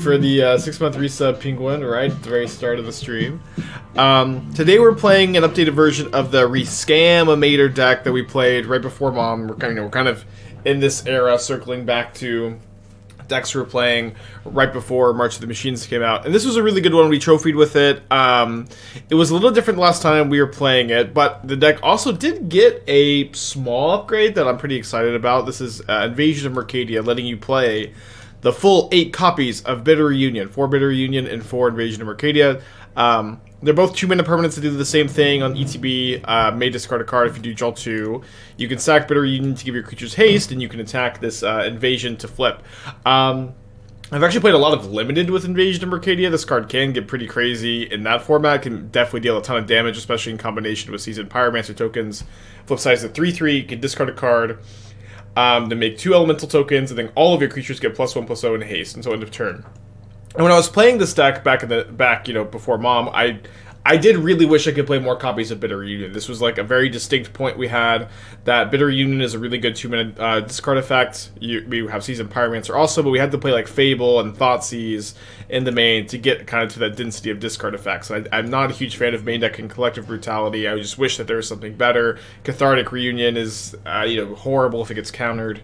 for the 6-month resub, Penguin, right at the very start of the stream. Today we're playing an updated version of the ReScamimator deck that we played right before Mom. We're kind of in this era, circling back to decks we were playing right before March of the Machines came out. And this was a really good one. We trophied with it. It was a little different last time we were playing it, but the deck also did get a small upgrade that I'm pretty excited about. This is Invasion of Mercadia, letting you play the full 8 copies of Bitter Reunion. 4 Bitter Reunion and 4 Invasion of Mercadia. They're both 2-mana permanents that do the same thing on ETB. May discard a card if you do draw 2. You can sack Bitter Reunion to give your creatures haste, and you can attack this Invasion to flip. I've actually played a lot of Limited with Invasion of Mercadia. This card can get pretty crazy in that format. It can definitely deal a ton of damage, especially in combination with Seasoned Pyromancer tokens. Flip size at 3/3, you can discard a card to make 2 elemental tokens, and then all of your creatures get +1/+0 in haste until end of turn. And when I was playing this deck before Mom, I did really wish I could play more copies of Bitter Reunion. This was like a very distinct point we had, that Bitter Reunion is a really good 2-mana discard effect. We have Seasoned Pyromancer also, but we had to play like Fable and Thoughtseize in the main to get kind of to that density of discard effects. I'm not a huge fan of main deck and Collective Brutality. I just wish that there was something better. Cathartic Reunion is horrible if it gets countered.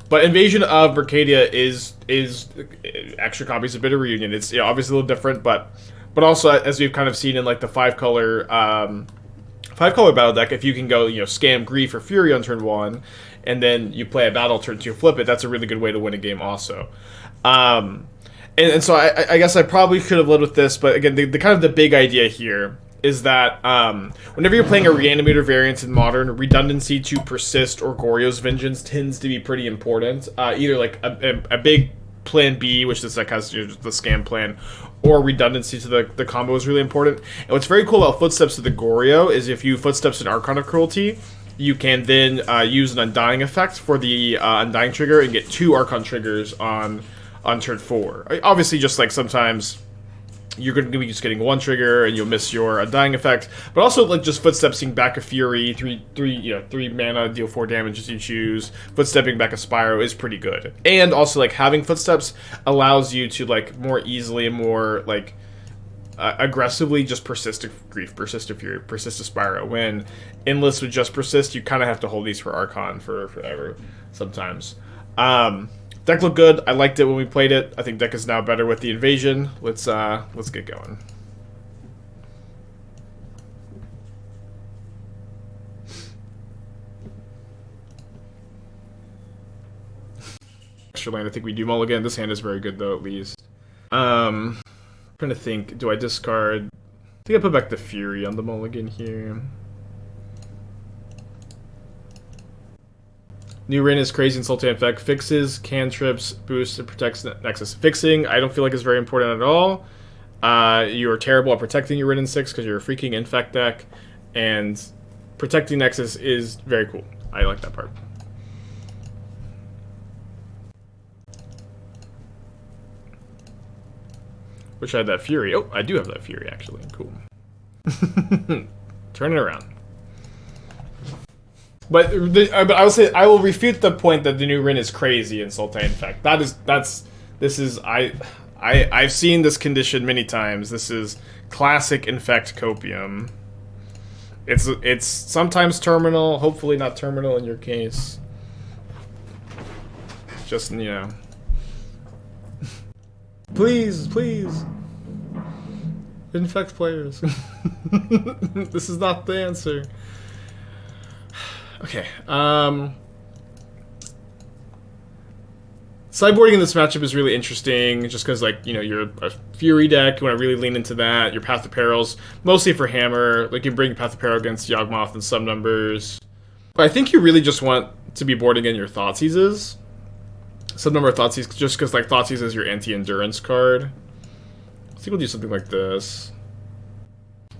But Invasion of Mercadia is extra copies of Bitter Reunion. It's obviously a little different, but also, as we've kind of seen in like the 5-color battle deck, if you can go Scam Grief or Fury on turn 1, and then you play a battle turn 2, flip it, that's a really good way to win a game also. And so I guess I probably could have led with this, but again, the kind of the big idea here is that whenever you're playing a Reanimator variant in Modern, redundancy to Persist or Goryo's Vengeance tends to be pretty important. Either like a big plan B, which this deck has the Scam plan, or redundancy to the combo is really important. And what's very cool about Footsteps to the Goryo is if you Footsteps an Archon of Cruelty, you can then use an Undying effect for the Undying trigger and get 2 Archon triggers on turn 4. Obviously, just like sometimes you're going to be just getting 1 trigger and you'll miss your Undying effect, but also like just footstepping back a Fury, 3 mana, deal 4 damage as you choose. Footstepping back a Spyro is pretty good, and also like having footsteps allows you to like more easily and more like aggressively just persist a Grief, persist a Fury, persist a Spyro. When Endless would just persist, you kind of have to hold these for Archon for forever sometimes. Deck looked good. I liked it when we played it. I think deck is now better with the Invasion. Let's get going. Extra land. I think we do mulligan. This hand is very good though, at least. Trying to think. Do I discard? I think I put back the Fury on the mulligan here. New Rin is crazy and Sultan effect. Fixes, cantrips, boosts, and protects Nexus. Fixing, I don't feel like is very important at all. You are terrible at protecting your Rin in 6 because you're a freaking Infect deck. And protecting Nexus is very cool. I like that part. Wish I had that Fury. Oh, I do have that Fury, actually. Cool. Turn it around. But I will say, I will refute the point that the new Rin is crazy in Sultan Infect. I've seen this condition many times. This is classic Infect copium. It's sometimes terminal, hopefully not terminal in your case. Just, Please. Infect players. This is not the answer. Okay, sideboarding in this matchup is really interesting, just because, like, you're a Fury deck, you want to really lean into that. Your Path of Perils, mostly for Hammer, like, you bring Path of Peril against Yawgmoth in some numbers. But I think you really just want to be boarding in your Thoughtseizes. Some number of Thoughtseizes, just because, like, Thoughtseize is your anti-endurance card. I think we'll do something like this.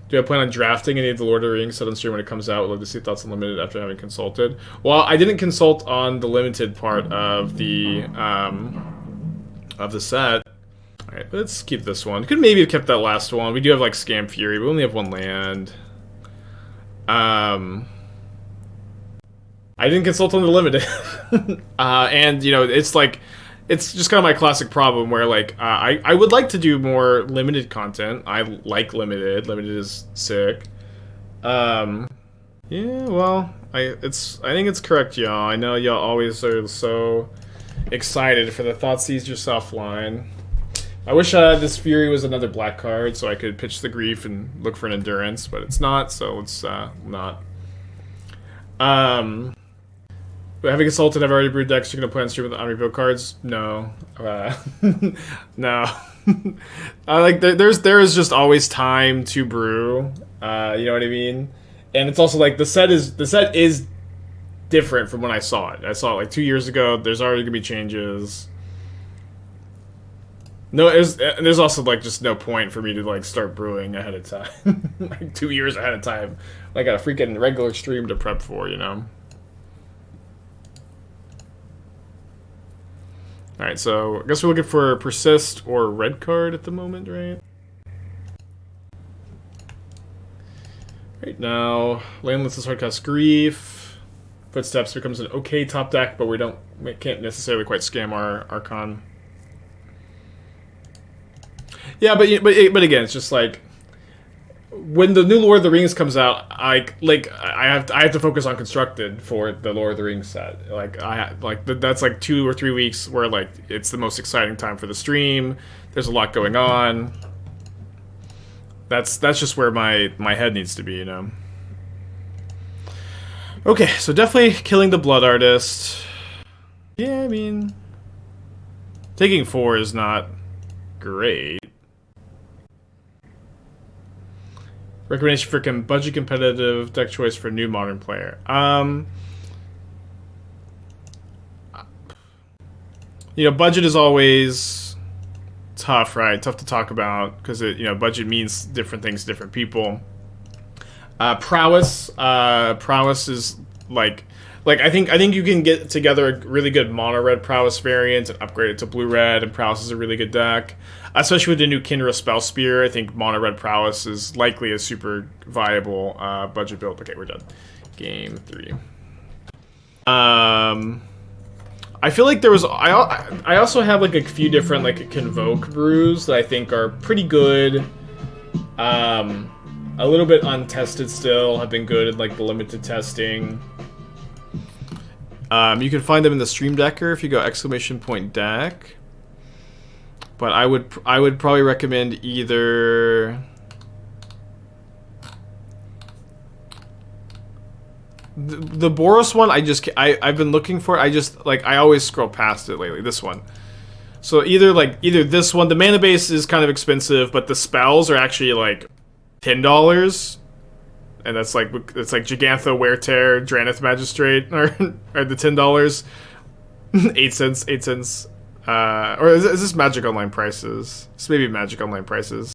Do I plan on drafting any of the Lord of the Rings set on stream when it comes out? Would love to see thoughts on Limited after having consulted. Well, I didn't consult on the Limited part of the set. All right, let's keep this one. Could maybe have kept that last one. We do have like Scam Fury. We only have 1 land. I didn't consult on the Limited. And, you know, it's like, it's just kind of my classic problem where like I would like to do more limited content. I like limited. Limited is sick. Yeah, well, I think it's correct, y'all. I know y'all always are so excited for the Thoughtseize Yourself line. I wish this Fury was another black card so I could pitch the Grief and look for an Endurance, but it's not, so it's not. Having consulted, I've already brewed decks. You're gonna play on stream with the unrevealed cards? No, no. Like there is just always time to brew. You know what I mean? And it's also like the set is different from when I saw it. I saw it like 2 years ago. There's already gonna be changes. No, there's also like just no point for me to like start brewing ahead of time, like 2 years ahead of time. I got a freaking regular stream to prep for, you know. All right, so I guess we're looking for Persist or red card at the moment, right? Right now, Landless is hardcast Grief. Footsteps becomes an okay top deck, but we can't necessarily quite scam our Archon. Yeah, but again, it's just like when the new Lord of the Rings comes out, I have to focus on constructed for the Lord of the Rings set. Like that's like 2 or 3 weeks where like it's the most exciting time for the stream. There's a lot going on. That's just where my head needs to be, you know. Okay, so definitely killing the Blood Artist. Yeah, I mean, taking 4 is not great. Recommendation for budget competitive deck choice for new modern player. You know, budget is always tough, right? Tough to talk about because budget means different things to different people. Prowess is like I think you can get together a really good mono red Prowess variant and upgrade it to blue red, and Prowess is a really good deck. Especially with the new Kinra Spell Spear, I think mono red Prowess is likely a super viable budget build. Okay, we're done. Game 3. I feel like there was I also have like a few different like Convoke brews that I think are pretty good. A little bit untested still, have been good in like the limited testing. You can find them in the Stream Decker if you go !deck. But I would probably recommend either the Boros one. I've been looking for it. I always scroll past it lately. This one. So either this one. The mana base is kind of expensive, but the spells are actually like $10. And that's like Gigantho, Wear Tear, Draneth Magistrate are the $10. 8 cents. Or is this Magic Online prices? This may be Magic Online prices.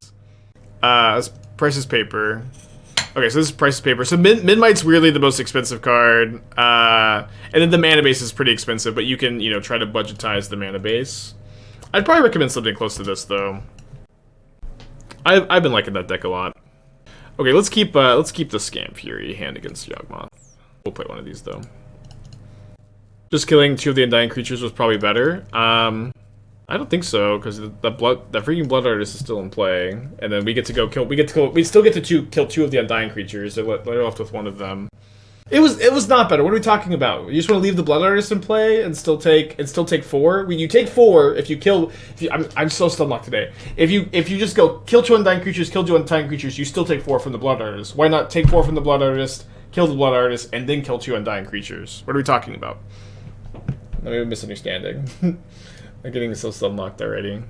Prices paper. Okay, so this is prices paper. So Midnight's weirdly the most expensive card. And then the mana base is pretty expensive, but you can, try to budgetize the mana base. I'd probably recommend something close to this though. I've been liking that deck a lot. Okay, let's keep the Scam Fury hand against Yawgmoth. We'll play one of these though. Just killing 2 of the Undying creatures was probably better. I don't think so, because the freaking Blood Artist is still in play, and then we still get to kill 2 of the Undying creatures. So they're left with 1 of them. It was not better. What are we talking about? You just want to leave the Blood Artist in play and still take 4? When you take 4, if you kill, I'm so stunlocked today. If you just go kill 2 Undying creatures, kill 2 Undying creatures, you still take 4 from the Blood Artist. Why not take 4 from the Blood Artist, kill the Blood Artist, and then kill 2 Undying creatures? What are we talking about? Maybe I'm misunderstanding. I'm getting so stunlocked already.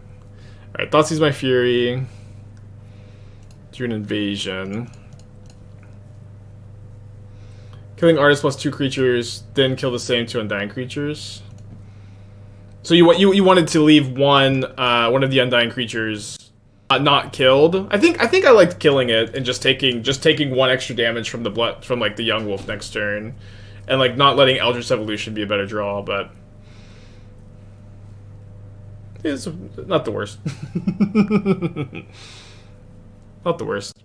Alright, Thoughtseize my Fury. Do an Invasion. Killing Artist plus 2 creatures, then kill the same 2 Undying creatures. So you wanted to leave one of the Undying creatures not killed. I think I liked killing it and just taking 1 extra damage from the Young Wolf next turn, and like not letting Eldritch Evolution be a better draw, but it's not the worst. Not the worst.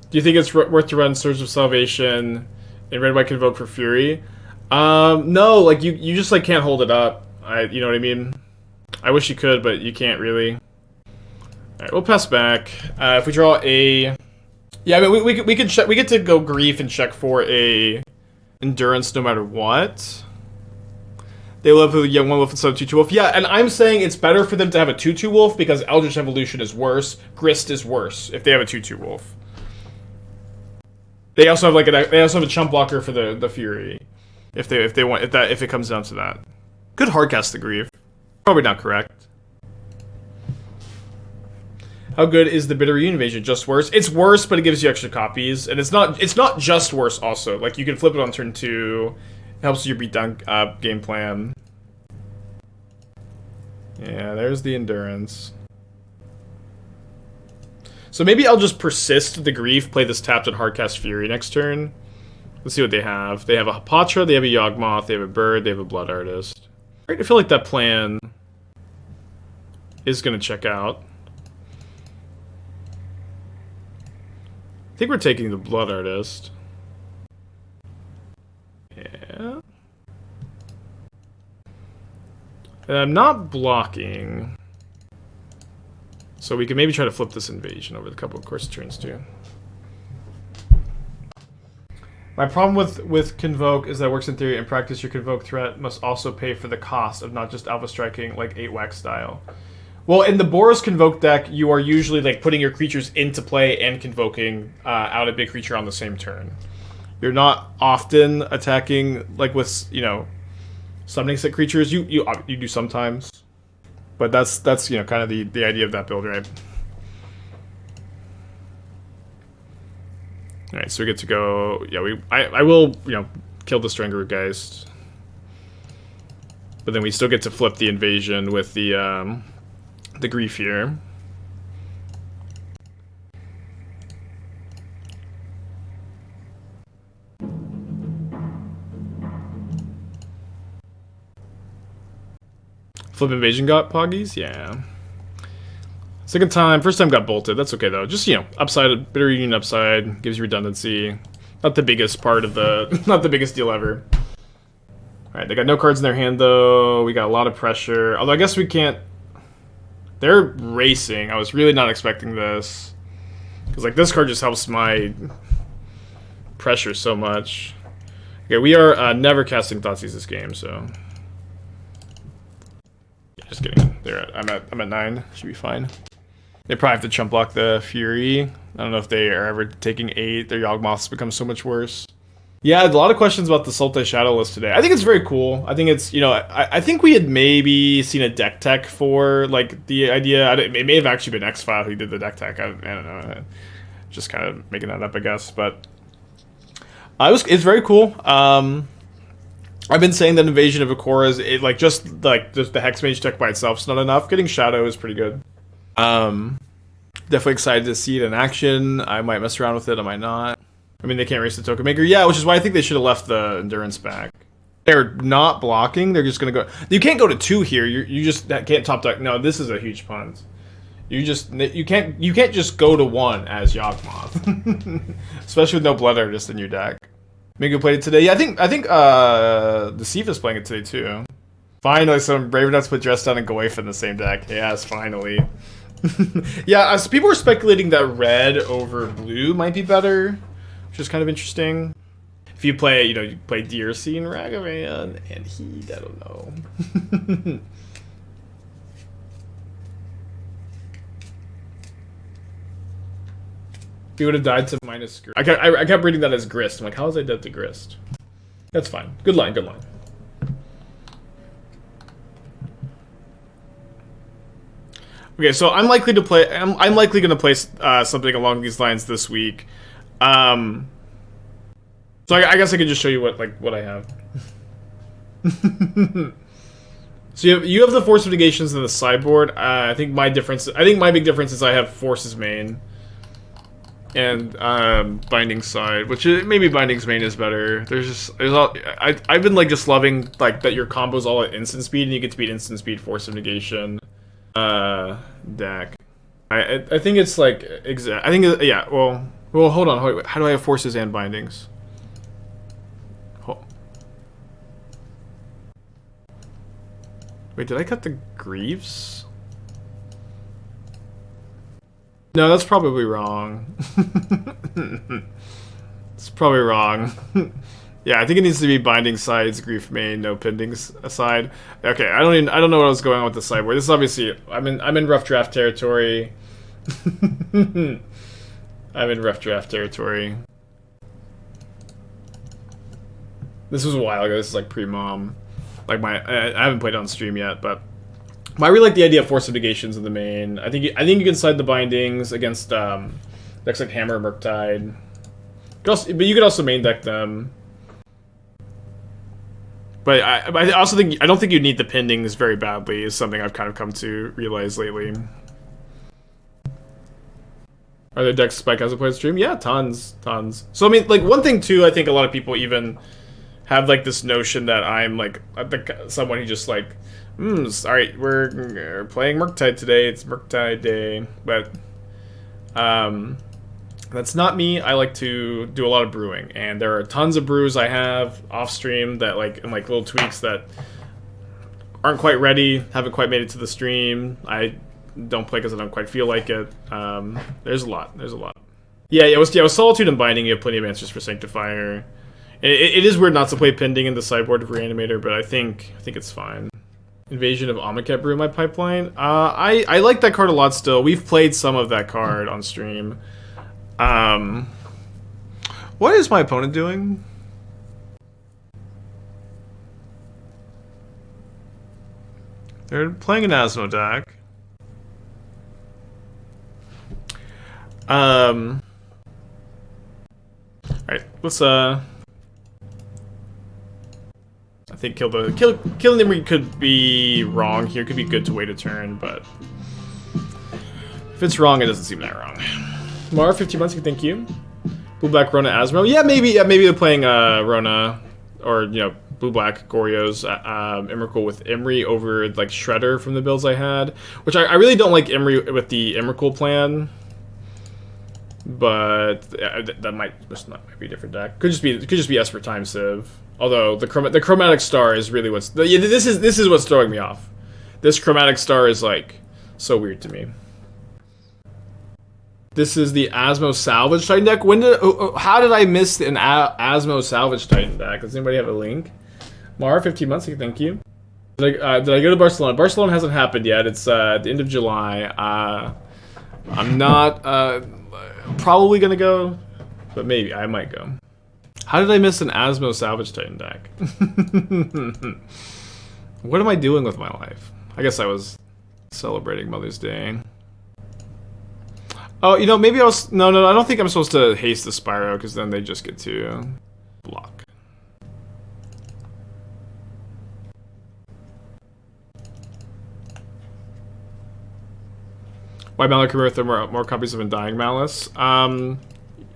Do you think it's worth to run Surge of Salvation and Red White Convoke for Fury? No, like you just like can't hold it up. You know what I mean? I wish you could, but you can't really. Alright, we'll pass back. If we draw a... Yeah, I mean, we can check. We get to go Grief and check for a Endurance no matter what. They love a young one wolf instead of 2/2 wolf. Yeah, and I'm saying it's better for them to have a 2/2 wolf because Eldritch Evolution is worse. Grist is worse if they have a 2/2 wolf. They also have a chump blocker for the Fury, if it comes down to that. Could hardcast the Grief. Probably not correct. How good is the Bitter Invasion? Just worse? It's worse, but it gives you extra copies, and it's not just worse. Also, like you can flip it on turn 2. It helps you beat down game plan. Yeah, there's the Endurance. So maybe I'll just persist the Grief, play this tapped and hardcast Fury next turn. Let's see what they have. They have a Hapatra, they have a Yawgmoth, they have a Bird, they have a Blood Artist. I feel like that plan is going to check out. I think we're taking the Blood Artist. Yeah. And I'm not blocking. So we can maybe try to flip this Invasion over the couple of course turns too. My problem with Convoke is that it works in theory. In practice, your Convoke threat must also pay for the cost of not just alpha striking like 8-Wax style. Well, in the Boros Convoke deck, you are usually like putting your creatures into play and convoking out a big creature on the same turn. You're not often attacking like with summoning set creatures. You do sometimes, but that's kind of the idea of that build, right? All right, so we get to go. Yeah, I will kill the Stranglegeist, but then we still get to flip the Invasion with the Grief here. Flip Invasion got Poggies? Yeah. First time got bolted. That's okay though. Just, upside, Bitter Union upside, gives you redundancy. Not the biggest part of the, not the biggest deal ever. Alright, they got no cards in their hand though. We got a lot of pressure. Although I guess we can't... They're racing. I was really not expecting this. Because, like, this card just helps my pressure so much. Okay, we are never casting Thoughtseize this game, so... Yeah, just kidding. I'm at 9. Should be fine. They probably have to chump block the Fury. I don't know if they are ever taking 8. Their Yawgmoths become so much worse. Yeah, a lot of questions about the Sultai Shadowless today. I think it's very cool. I think it's, I think we had maybe seen a deck tech for, like, the idea. It may have actually been X-File who did the deck tech. I don't know. Just kind of making that up, I guess. But it's very cool. I've been saying that Invasion of Akora is, just the Hexmage deck by itself is not enough. Getting Shadow is pretty good. Definitely excited to see it in action. I might mess around with it. I might not. I mean, they can't race the Token Maker. Yeah, which is why I think they should have left the Endurance back. They're not blocking. They're just going to go... You can't go to 2 here. You just can't top deck. No, this is a huge punt. You can't just go to 1 as Yawgmoth. Especially with no Blood Artist in your deck. Mingo played it today. Yeah, I think the Sifa's playing it today too. Finally, some Brave Nuts put Dress Down and Goifa in the same deck. Yes, finally. Yeah, so people were speculating that red over blue might be better, which is kind of interesting. If you play, you play Deercy and Ragavan, and I don't know. He would have died to minus Grist. I kept reading that as Grist. I'm like, how is I dead to Grist? That's fine. Good line, good line. Okay, so I'm likely to play. I'm likely going to play something along these lines this week. So I guess I can just show you what I have. So you have the Force of Negations in the sideboard. I think my big difference is I have Force's main and Binding's side, which maybe Binding's main is better. I've been just loving that your combo's all at instant speed and you get to beat instant speed Force of Negation deck. I think it's exact. I think yeah. Well, hold on. How do I have Forces and Bindings? Wait, did I cut the Greaves? No, that's probably wrong. It's probably wrong. Yeah, I think it needs to be binding sides, grief main, no pendings aside. Okay, I don't know what I was going on with the sideboard. This is obviously I'm in rough draft territory. I'm in rough draft territory. This was a while ago. This is like pre-mom. Like I haven't played it on stream yet, but I really like the idea of force of negations in the main. I think you can side the bindings against decks like Hammer, Murktide. But you could also main deck them. But I also think I don't think you need the pendings very badly. Is something I've kind of come to realize lately. Are there decks Spike hasn't played stream? Yeah, tons. So I mean, like one thing too, I think a lot of people even have like this notion that I'm like someone who just like, alright, we're playing Murktide today. It's Murktide day, but that's not me. I like to do a lot of brewing, and there are tons of brews I have off stream that and little tweaks that aren't quite ready, haven't quite made it to the stream. I don't play because I don't quite feel like it. There's a lot. Yeah, it was Solitude and Binding. You have plenty of answers for Sanctifier. It is weird not to play Pending in the sideboard of Reanimator, but I think it's fine. Invasion of Amonkhet brew in my pipeline. I like that card a lot still. We've played some of that card on stream. What is my opponent doing? They're playing an Asmo deck. Alright, let's I think killing them could be wrong here. Could be good to wait a turn, but if it's wrong, it doesn't seem that wrong. Mara, 15 months, thank you. Blue Black Rona Asmo. Yeah, maybe they're playing Rona, or Blue Black Goryo's Emrakul with Emry over like Shredder from the builds I had, which I really don't like Emry with the Emrakul plan. But that might be a different deck. Could just be Esper Time Civ. Although the chromatic star is really this is what's throwing me off. This chromatic star is like so weird to me. This is the Asmo Salvage Titan deck. How did I miss an Asmo Salvage Titan deck? Does anybody have a link? Mara, 15 months. Thank you. Did I go to Barcelona? Barcelona hasn't happened yet. It's at the end of July. I'm not probably gonna go, but maybe I might go. How did I miss an Asmo Salvage Titan deck? What am I doing with my life? I guess I was celebrating Mother's Day. Oh, maybe I was... No, I don't think I'm supposed to haste the Spyro, because then they just get to block. Why Malakir with more copies of Undying Malice?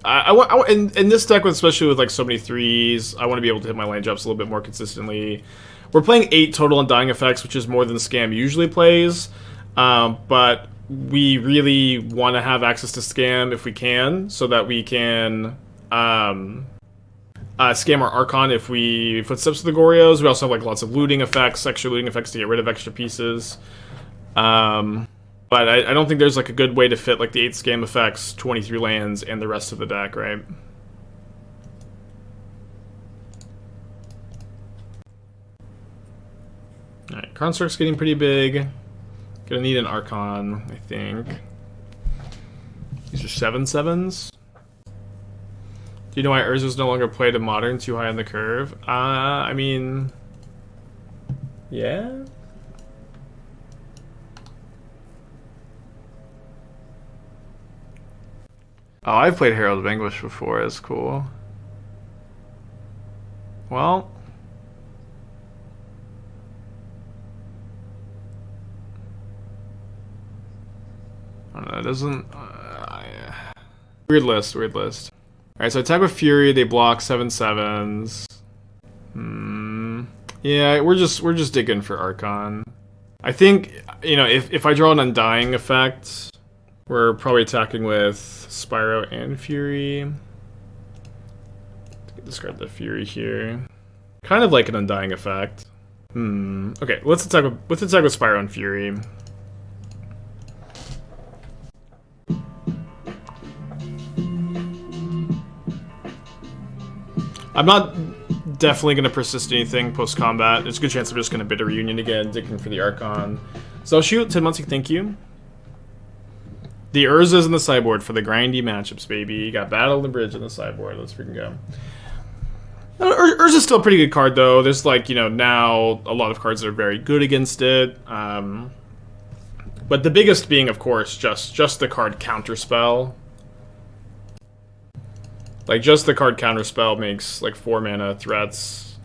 I want in this deck, especially with like so many threes, I want to be able to hit my land drops a little bit more consistently. We're playing 8 total Undying effects, which is more than Scam usually plays, but we really want to have access to Scam if we can, so that we can scam our Archon if we footsteps to the Goryos. We also have like lots of looting effects, extra looting effects to get rid of extra pieces. But I don't think there's like a good way to fit like the 8 scam effects, 23 lands, and the rest of the deck, right? Alright, Construct's getting pretty big. Gonna need an Archon, I think. These are 7/7s. Do you know why Urza's no longer played in Modern, too high on the curve? I mean... yeah? Oh, I've played Herald of Anguish before, it's cool. Well... I don't know, it doesn't... weird list. Alright, so attack with Fury, they block 7/7s. Yeah, we're just digging for Archon. I think, if I draw an Undying effect, we're probably attacking with Spyro and Fury. Discard the Fury here. Kind of like an Undying effect. Okay, let's attack with Spyro and Fury. I'm not definitely going to persist anything post-combat. There's a good chance I'm just going to bid a reunion again, digging for the Archon. So I'll shoot 10 months, thank you. The Urza's in the sideboard for the grindy matchups, baby. You got Battle and the Bridge in the sideboard. Let's freaking go. Urza's still a pretty good card, though. There's, like, you know, now a lot of cards that are very good against it. But the biggest being, of course, just the card Counterspell. Like, just the card Counterspell makes, like, 4 mana threats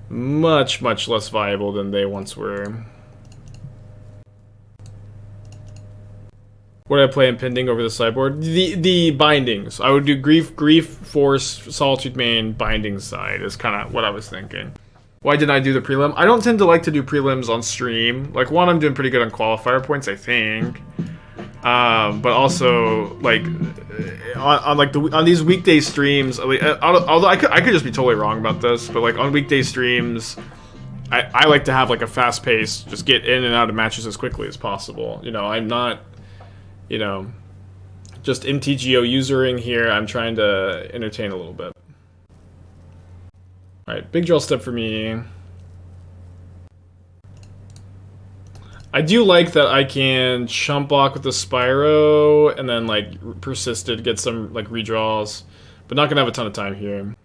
much, much less viable than they once were. What did I play Impending over the sideboard? The Bindings. I would do Grief, Force, Solitude Main, Bindings side is kind of what I was thinking. Why didn't I do the prelim? I don't tend to like to do prelims on stream. Like, one, I'm doing pretty good on qualifier points, I think. But also, like, on these weekday streams, although I could just be totally wrong about this, but like on weekday streams, I like to have like a fast pace, just get in and out of matches as quickly as possible. You know, I'm not, you know, just MTGO usering here. I'm trying to entertain a little bit. All right, big draw step for me. I do like that I can chump block with the Spyro and then like Persisted, get some like redraws, but not gonna have a ton of time here.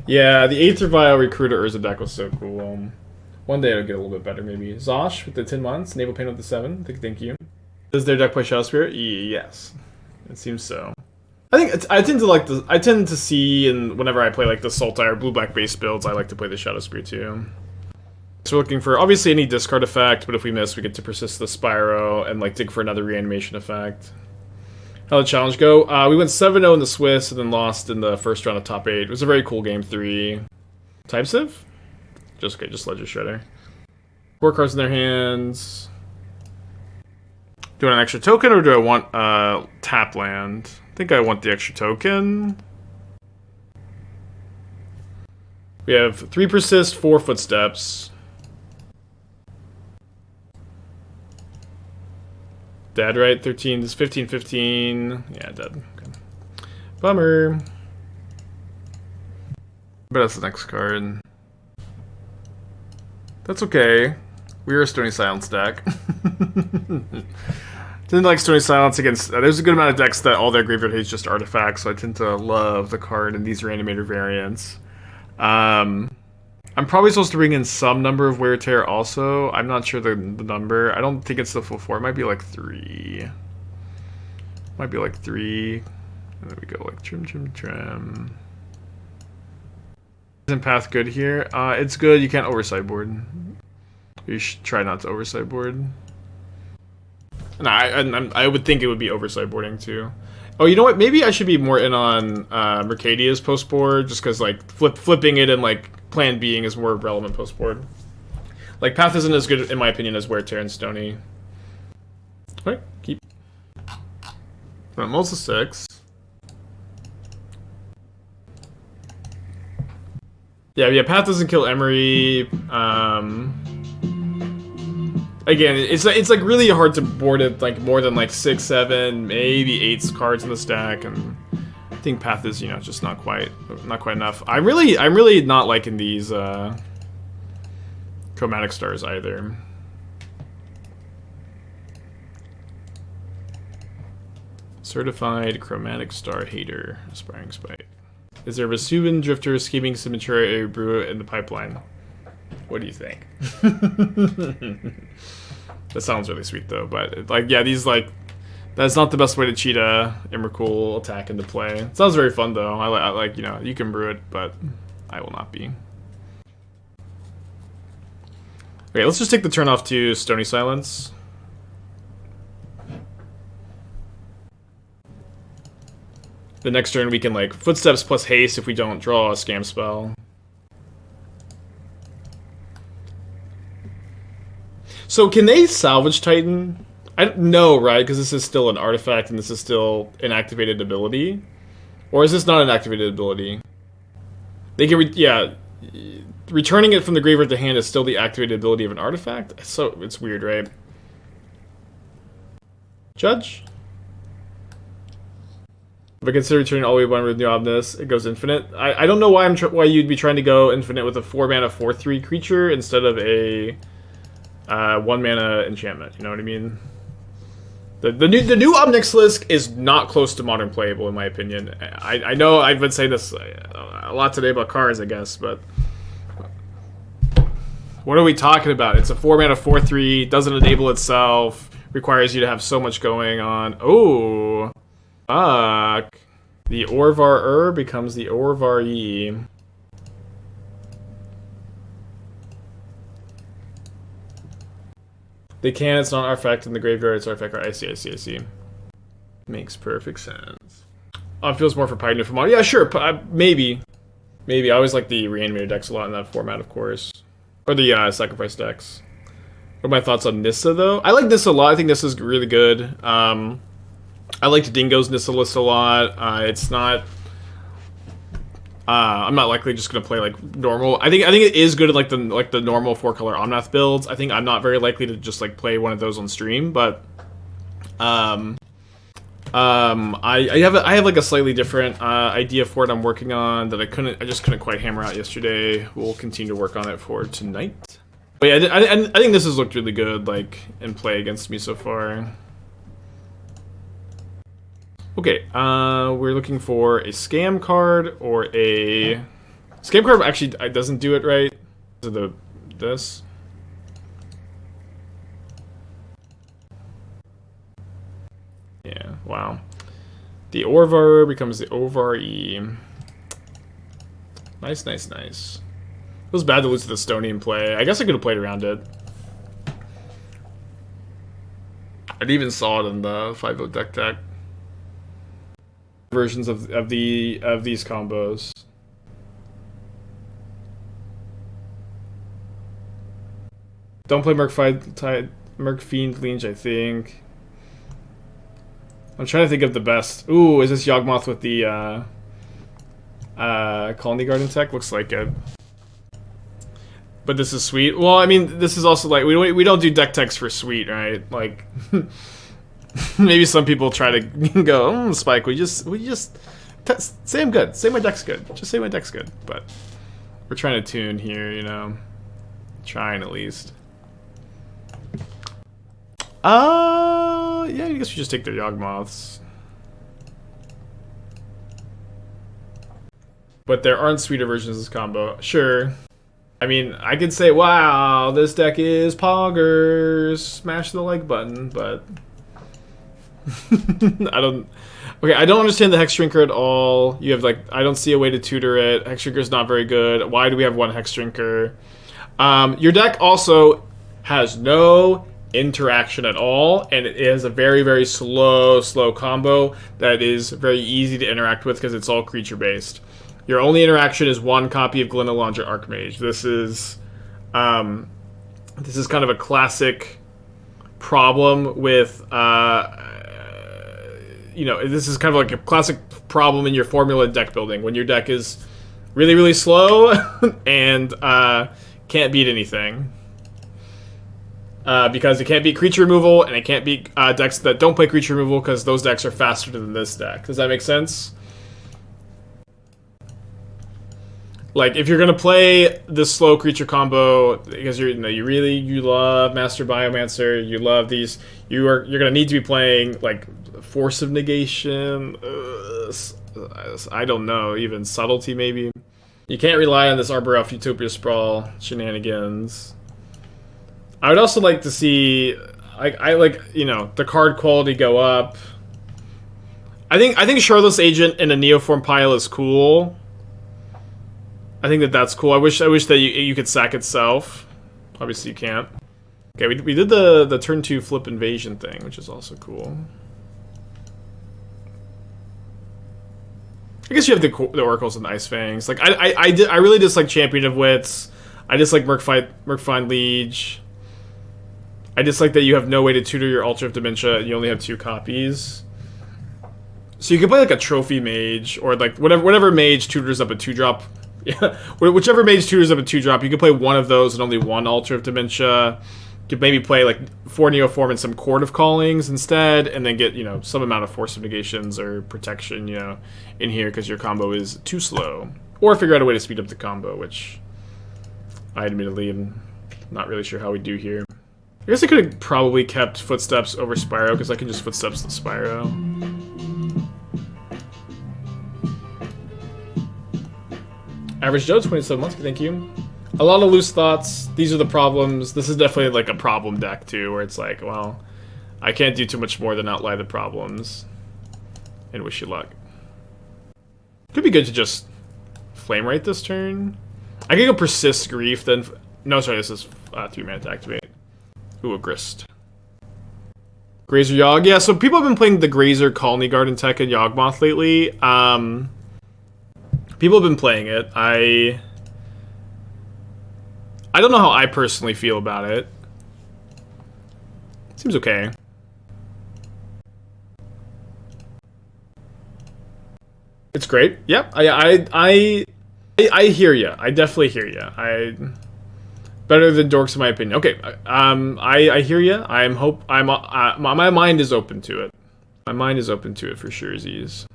Yeah, the Aether Vial Recruiter Urza deck was so cool. One day it'll get a little bit better maybe. Zosh with the 10 months, Naval Pain with the 7. Thank you. Does their deck play Shadow Spirit? Yes, it seems so. I tend to see, and whenever I play like the Sultai or blue-black base builds, I like to play the Shadow Spear too. So we're looking for, obviously, any discard effect, but if we miss, we get to persist the Spyro and like dig for another reanimation effect. How'd the challenge go? We went 7-0 in the Swiss and then lost in the first round of top 8. It was a very cool game 3. Type Civ? Just Ledger Shredder. 4 cards in their hands. Do I want an extra token or do I want tap land? I think I want the extra token. We have 3 persist, 4 footsteps. Dead, right? 13, this is 15, 15. Yeah, dead. Okay. Bummer. But that's the next card. That's okay. We're a Stony Silence deck. Didn't like Stony Silence against... there's a good amount of decks that all their graveyard hates just artifacts, so I tend to love the card in these Reanimator variants. I'm probably supposed to bring in some number of Wear Tear also. I'm not sure the number. I don't think it's the full 4. It might be like 3. Might be like 3. And there we go, like trim. Isn't Path good here? It's good. You can't over-sideboard. You should try not to over-sideboard. No, I would think it would be over-sideboarding too. Oh, you know what? Maybe I should be more in on Mercadia's post-board, just because like flipping it and like plan B-ing is more relevant post-board. Like Path isn't as good, in my opinion, as Wear Tear and Stony. Alright, keep. Most of 6. Yeah, Path doesn't kill Emery. Again, it's like really hard to board it like more than like 6, 7, maybe 8 cards in the stack, and I think Path is, you know, just not quite enough. I'm really not liking these Chromatic Stars either. Certified Chromatic Star Hater, Aspiring Spite. Is there Vesuvian Drifter, Scheming Scimitar, Brew in the pipeline? What do you think? That sounds really sweet though, but like, yeah, these like, that's not the best way to cheat a Emrakul attack into play. It sounds very fun though. I like, you know, you can brew it, but I will not be. Okay, let's just take the turn off to Stony Silence. The next turn we can like Footsteps plus Haste if we don't draw a Scam spell. So can they salvage Titan? I don't know, right? Because this is still an artifact and this is still an activated ability. Or is this not an activated ability? They can, yeah, returning it from the graveyard to hand is still the activated ability of an artifact. So it's weird, right? Judge. If I consider returning all the way one with New Omnus, it goes infinite. I don't know why why you'd be trying to go infinite with a 4-mana 4/3 creature instead of a 1-mana enchantment. You know what I mean? The new Obnixilis is not close to modern playable in my opinion. I know I've been saying this a lot today about cards, I guess, but what are we talking about? It's a 4-mana 4/3, doesn't enable itself, requires you to have so much going on. Oh. Fuck. The Orvar becomes the Orvar-E. They can, it's not an artifact in the graveyard, it's artifact. I see. Makes perfect sense. It feels more for Pioneer for Modern. Yeah, sure, maybe. Maybe. I always like the Reanimator decks a lot in that format, of course. Or the Sacrifice decks. What are my thoughts on Nissa, though? I like Nissa a lot. I think Nissa's really good. I liked Dingo's Nissa list a lot. It's not... I'm not likely just gonna play like normal. I think it is good at like the normal 4-color Omnath builds. I think I'm not very likely to just like play one of those on stream, but I have like a slightly different idea for it I'm working on that I just couldn't quite hammer out yesterday. We'll continue to work on it for tonight. But yeah, I think this has looked really good like in play against me so far. Okay, we're looking for a scam card or a... Scam card actually doesn't do it right. This. Yeah, wow. The Orvar becomes the Orvar-E. Nice. It was bad to lose to the Stony in play. I guess I could have played around it. I even saw it in the 5-0 deck. Versions of these combos. Don't play Merc Fiend Liege, I think. I'm trying to think of the best. Ooh, is this Yawgmoth with the Colony Garden tech? Looks like it. But this is sweet. Well, I mean, this is also like we don't do deck techs for sweet, right? Like. Maybe some people try to go, Spike, we just say I'm good. Say my deck's good. Just say my deck's good. But we're trying to tune here, you know. Trying at least. Yeah, I guess we just take their Yawgmoths. But there aren't sweeter versions of this combo. Sure. I mean, I could say, wow, this deck is poggers. Smash the like button, but... I don't understand the Hex Shrinker at all. You have like, I don't see a way to tutor it. Hex Shrinker's not very good. Why do we have one Hex Shrinker? Your deck also has no interaction at all, and it is a very slow combo that is very easy to interact with because it's all creature based. Your only interaction is one copy of Glenalandra Archmage. This is kind of a classic problem with you know, this is kind of like a classic problem in your formula deck building when your deck is really slow and can't beat anything. Because it can't beat creature removal and it can't beat decks that don't play creature removal because those decks are faster than this deck. Does that make sense? Like, if you're gonna play this slow creature combo because you love Master Biomancer, you love these, you're gonna need to be playing like Force of Negation. I don't know, even Subtlety maybe. You can't rely on this Arbor Elf Utopia Sprawl shenanigans. I would also like to see, I like, you know, the card quality go up. I think Shardless Agent in a Neoform pile is cool. I think that's cool. I wish that you could sack itself. Obviously you can't. Okay, we did the turn 2 flip invasion thing, which is also cool. I guess you have the Oracles and the Ice Fangs. Like I really dislike Champion of Wits. I dislike Mercfiend Liege. I dislike that you have no way to tutor your Altar of Dementia and you only have 2 copies. So you can play like a Trophy Mage or like whatever mage tutors up a 2-drop Yeah, whichever mage tutors up a 2-drop, you can play one of those and only one Altar of Dementia. You could maybe play like 4 Neoform and some Court of Callings instead, and then get, you know, some amount of Force of Negations or Protection, you know, in here because your combo is too slow. Or figure out a way to speed up the combo, which I admittedly am not really sure how we do here. I guess I could have probably kept Footsteps over Spyro because I can just Footsteps the Spyro. Average Joe, 27 months, thank you. A lot of loose thoughts. These are the problems. This is definitely like a problem deck too, where it's like, well, I can't do too much more than outline the problems. And wish you luck. Could be good to just Flame Rate this turn. I could go Persist Grief, then... No, sorry, this is 3-mana to activate. Ooh, a Grist. Grazer Yogg. Yeah, so people have been playing the Grazer Colony Garden tech and Yawgmoth lately. People have been playing it. I don't know how I personally feel about it. Seems okay. It's great. Yep. I hear ya. I definitely hear ya. Better than Dorks in my opinion. Okay. I hear ya. My mind is open to it. My mind is open to it for sure, Z's.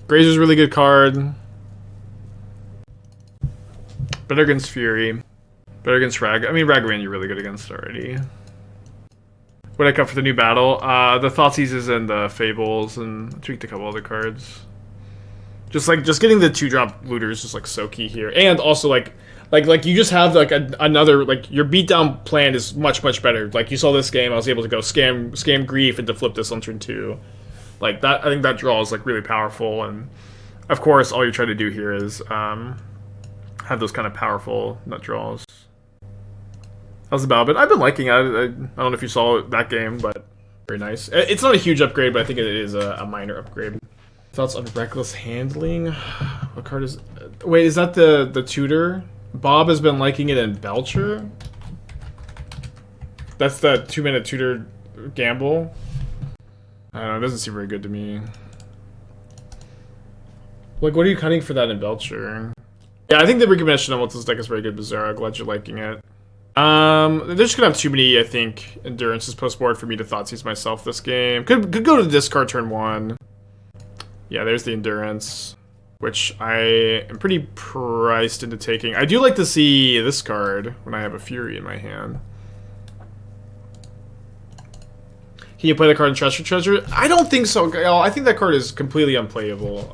Grazer's a really good card. Better against Fury. Better against Rag. I mean, Ragavan you're really good against already. What did I cut for the new battle? The Thoughtseizes and the Fables, and tweaked a couple other cards. Just getting the 2-drop looter is just like so key here, and also like you just have like another like your beatdown plan is much better. Like you saw this game, I was able to go scam Grief and to flip this on turn 2. Like that, I think that draw is like really powerful, and of course, all you're trying to do here is have those kind of powerful nut draws. How's the battle? But I've been liking it. I don't know if you saw that game, but very nice. It's not a huge upgrade, but I think it is a minor upgrade. Thoughts on Reckless Handling? What card is? Wait, is that the tutor? Bob has been liking it in Belcher. That's the 2-mana tutor gamble. I don't know, it doesn't seem very good to me. Like, what are you cutting for that in Belcher? Yeah, I think the recommendation on what this deck is very good, Bizarre. I'm glad you're liking it. They're just gonna have too many, I think, endurances post-board for me to Thoughtseize myself this game. Could go to the discard turn 1. Yeah, there's the endurance, which I am pretty priced into taking. I do like to see this card when I have a Fury in my hand. Can you play the card in Treasure? I don't think so. I think that card is completely unplayable.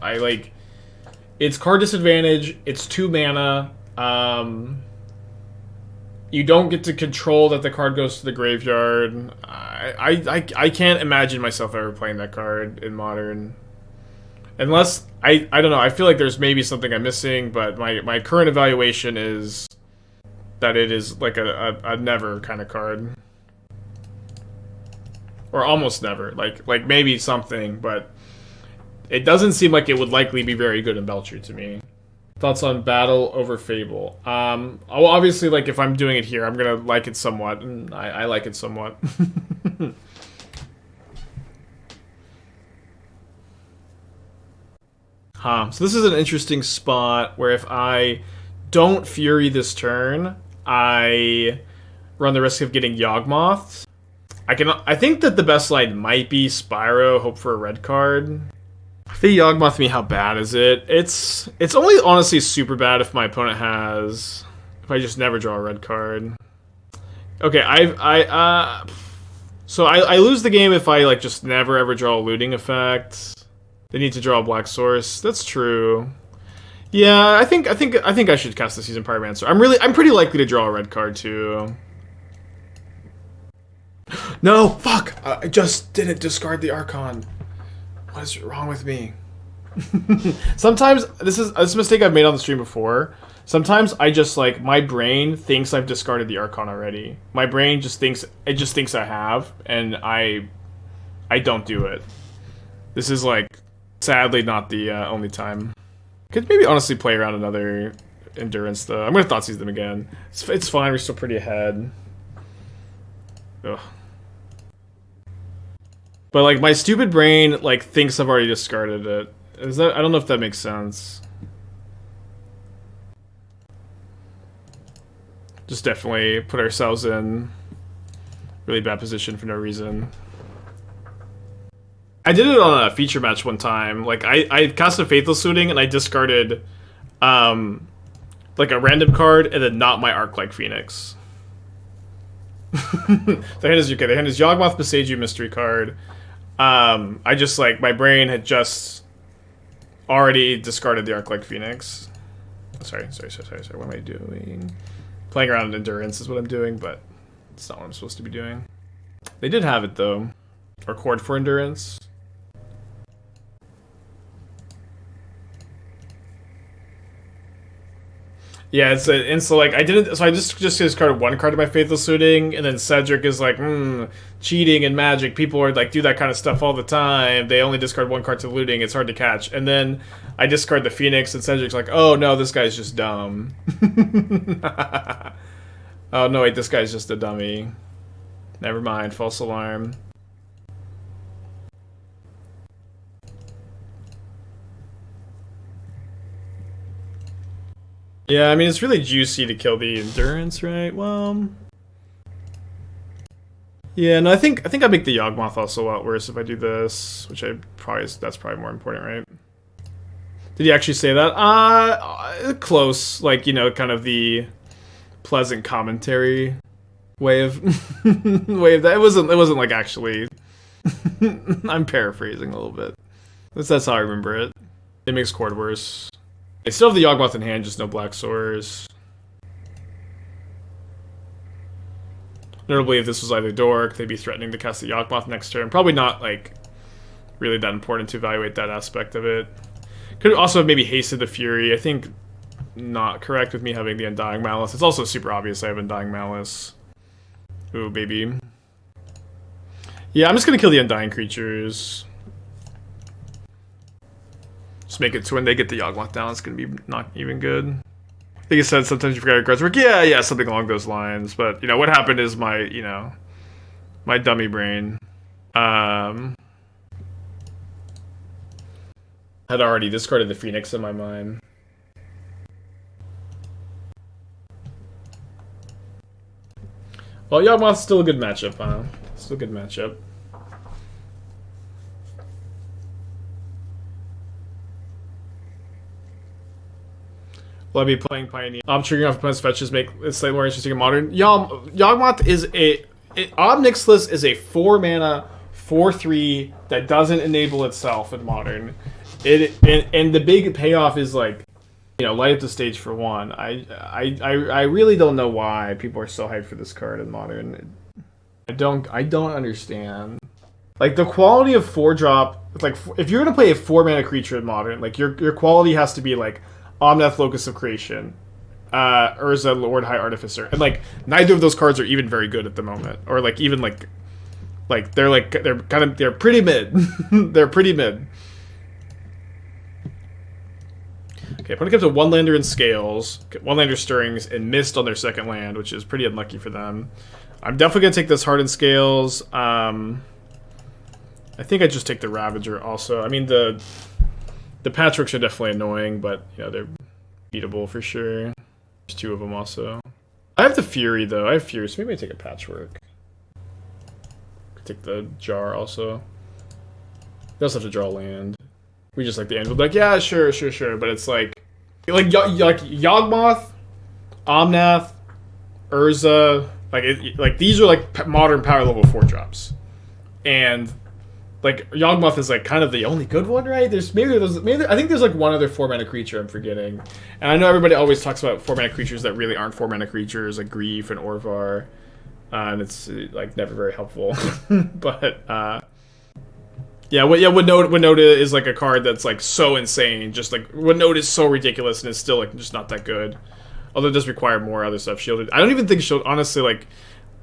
It's card disadvantage. It's 2 mana. You don't get to control that the card goes to the graveyard. I can't imagine myself ever playing that card in Modern. Unless, I don't know, I feel like there's maybe something I'm missing, but my current evaluation is that it is like a never kind of card. Or almost never. Like maybe something, but it doesn't seem like it would likely be very good in Belcher to me. Thoughts on Battle over Fable? Obviously, like, if I'm doing it here, I'm gonna like it somewhat, and I like it somewhat. So this is an interesting spot where if I don't Fury this turn, I run the risk of getting Yawgmoth. I think that the best line might be Spyro, hope for a red card. If they Yawgmoth me, how bad is it? It's only honestly super bad if my opponent has... If I just never draw a red card. Okay, so I lose the game if I like just never ever draw a looting effect. They need to draw a black source. That's true. Yeah, I think I should cast the Seasoned Pyromancer. I'm pretty likely to draw a red card too. No, fuck! I just didn't discard the Archon. What is wrong with me? Sometimes, this is a mistake I've made on the stream before. Sometimes I just, like, my brain thinks I've discarded the Archon already. My brain just thinks, I have, and I don't do it. This is, like, sadly not the only time. Could maybe honestly play around another Endurance, though. I'm gonna Thoughtseize them again. It's fine, we're still pretty ahead. Ugh. But like my stupid brain like thinks I've already discarded it. Is that, I don't know if that makes sense. Just definitely put ourselves in really bad position for no reason. I did it on a feature match one time. Like I cast a Faithless Looting and I discarded like a random card and then not my Arc-like Phoenix. The hand is okay. The hand is Yawgmoth Boseiju mystery card. I just like my brain had just already discarded the Arc-like Phoenix. Sorry. What am I doing? Playing around in Endurance is what I'm doing, but it's not what I'm supposed to be doing. They did have it though. Or Chord for Endurance. Yeah, and so like I didn't, so I just discarded one card of my Faithless Looting, and then Cedric is like, cheating and Magic. People are like do that kind of stuff all the time. They only discard one card to looting. It's hard to catch. And then I discard the Phoenix, and Cedric's like, oh no, this guy's just dumb. Oh no, wait, this guy's just a dummy. Never mind, false alarm. Yeah, I mean, it's really juicy to kill the Endurance, right? Well... Yeah, no, I think I make the Yawgmoth also a lot worse if I do this, which that's probably more important, right? Did he actually say that? Close, like, you know, kind of the pleasant commentary way of that. It wasn't like actually. I'm paraphrasing a little bit. That's how I remember it. It makes Chord worse. I still have the Yawgmoth in hand, just no Black Swords. Notably, if this was either Dork, they'd be threatening to cast the Yawgmoth next turn. Probably not, like, really that important to evaluate that aspect of it. Could also have maybe hasted the Fury. I think not correct with me having the Undying Malice. It's also super obvious I have Undying Malice. Ooh, baby. Yeah, I'm just gonna kill the Undying creatures. Just make it so when they get the Yawgmoth down, it's gonna be not even good. I think it said sometimes you forget your cards work. Yeah, something along those lines. But, you know, what happened is my, you know, my dummy brain had already discarded the Phoenix in my mind. Well, Yawgmoth's still a good matchup, huh? Still a good matchup. Will I be playing Pioneer? Triggering off opponent's fetches make it slightly more interesting in Modern. Yawgmoth is Nixilis is a 4-mana, 4/3 that doesn't enable itself in Modern. And the big payoff is like, you know, light up the stage for 1. I really don't know why people are so hyped for this card in Modern. I don't understand. Like the quality of 4-drop, like if you're gonna play a 4-mana creature in Modern, like your quality has to be like Omnath, Locus of Creation, Urza, Lord High Artificer, and like neither of those cards are even very good at the moment, or like even like they're pretty mid. They're pretty mid. Okay, opponent gives a 1-lander in Scales, 1-lander Stirrings, and Mist on their second land, which is pretty unlucky for them. I'm definitely gonna take this Hardened Scales. I think I just take the Ravager also. I mean the Patchworks are definitely annoying, but you know, they're beatable for sure. There's 2 of them also. I have the Fury though. I have Fury, so maybe I take a Patchwork. Take the Jar also. They also have to draw land. We just like the end. We're like, yeah, sure. But it's like Yawgmoth, Omnath, Urza. Like these are like modern power level 4-drops, and like Yawgmoth is like kind of the only good one, right? I think there's like one other 4-mana creature I'm forgetting, and I know everybody always talks about 4-mana creatures that really aren't 4-mana creatures, like Grief and Orvar, and it's like never very helpful. But Winota is like a card that's like so insane, just like Winota is so ridiculous and it's still like just not that good. Although it does require more other stuff. Shielded, I don't even think honestly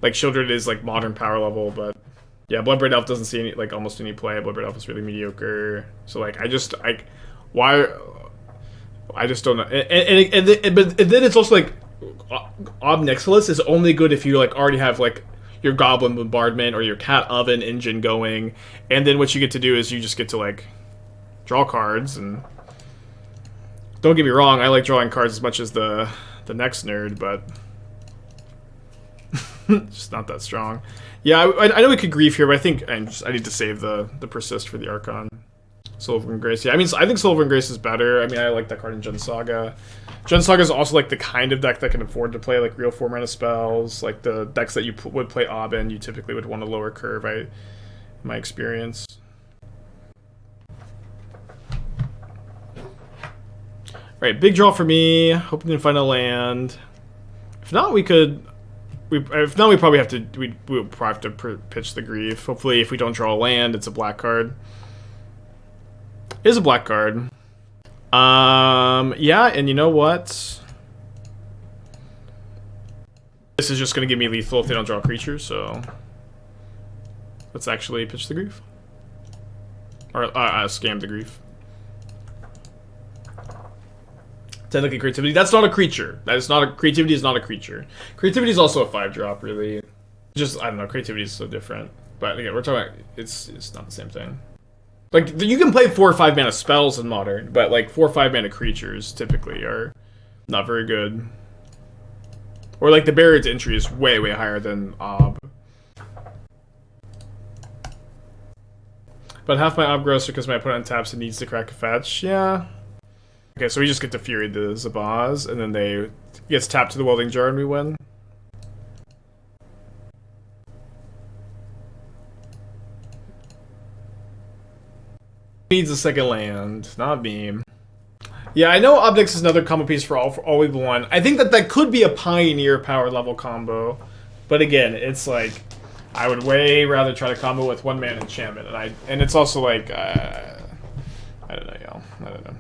like Shielded is like modern power level, but. Yeah, Bloodbraid Elf doesn't see any, almost any play. Bloodbraid Elf is really mediocre. So, I just don't know. And then it's also, Ob Nixilis is only good if you, already have, your Goblin Bombardment or your Cat Oven engine going, and then what you get to do is you just get to like draw cards. And don't get me wrong, I like drawing cards as much as the next nerd, but just not that strong. Yeah, I know we could grief here, but I think I need to save the Persist for the Archon. Silver Grace. Yeah, I mean, I think Silver Grace is better. I mean, I like that card in Gen Saga. Gen Saga is also like the kind of deck that can afford to play like real 4-mana spells. Like the decks that you would play Aubin, you typically would want a lower curve, in my experience. Alright, big draw for me. Hoping to find a land. If not, we could... If not, we probably have to... We'll probably have to pitch the Grief. Hopefully, if we don't draw a land, it's a black card. It is a black card. Yeah, and you know what? This is just going to give me lethal if they don't draw a creature, so... Let's actually pitch the Grief. Or, scam the Grief. Technically creativity. That's not a creature. That is not a... Creativity is not a creature. Creativity is also a 5-drop, really. Just, I don't know, creativity is so different. But again, we're talking about... It's not the same thing. Like, you can play 4 or 5 mana spells in Modern, but like 4 or 5 mana creatures typically are not very good. Or like the barrier to entry is way, way higher than Ob. But half my Ob grows because my opponent taps and needs to crack a fetch. Yeah. Okay, so we just get to Fury the Zabaz, and then they gets tapped to the Welding Jar and we win. Needs a second land, not Beam. Yeah, I know Obnix is another combo piece for all we've won. I think that could be a Pioneer power level combo, but again, it's like I would way rather try to combo with 1-mana enchantment, and it's also like I don't know, y'all. I don't know.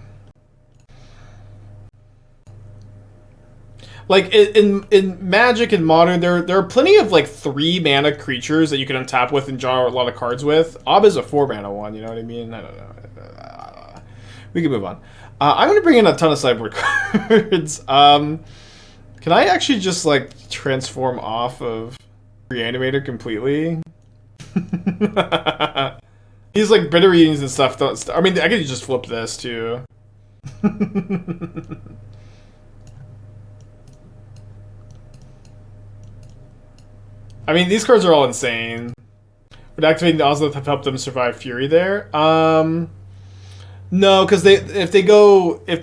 Like in Magic and Modern, there are plenty of like 3-mana creatures that you can untap with and draw a lot of cards with. Ob is a 4-mana one, you know what I mean? I don't know. We can move on. I'm gonna bring in a ton of sideboard cards. Can I actually just like transform off of Reanimator completely? These like bitter readings and stuff. I mean, I could just flip this too. I mean, these cards are all insane. Would activating the Ozolith have helped them survive Fury there? No, because if they go, the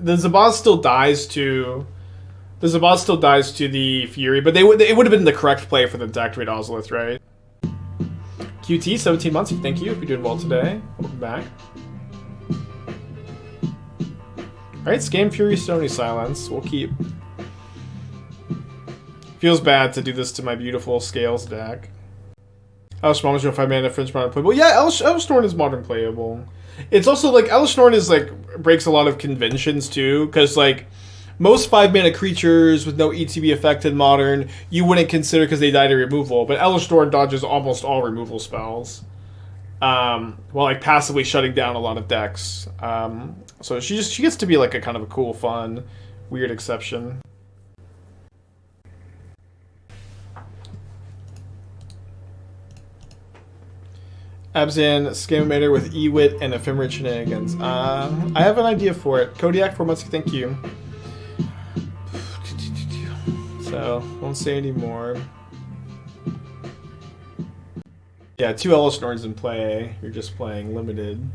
Zabaz still dies to the Fury, but it would have been the correct play for them to activate Ozolith, right? QT 17 months. Thank you. If you're doing well today, welcome back. All right, Scam Fury, Stony Silence. We'll keep. Feels bad to do this to my beautiful Scales deck. Elish Norn is your 5-mana Fringe Modern playable. Yeah, Elish Norn is Modern playable. It's also like Elish Norn is like breaks a lot of conventions too, because like most 5-mana creatures with no ETB effect in Modern you wouldn't consider because they die to removal, but Elish Norn dodges almost all removal spells, while like passively shutting down a lot of decks. So she gets to be like a kind of a cool, fun, weird exception. Abzan, Scamimator with Ewit and Ephemerid Shenanigans. I have an idea for it. Kodiak, 4 months, thank you. So, won't say any more. Yeah, 2 Elish Norns in play. You're just playing limited.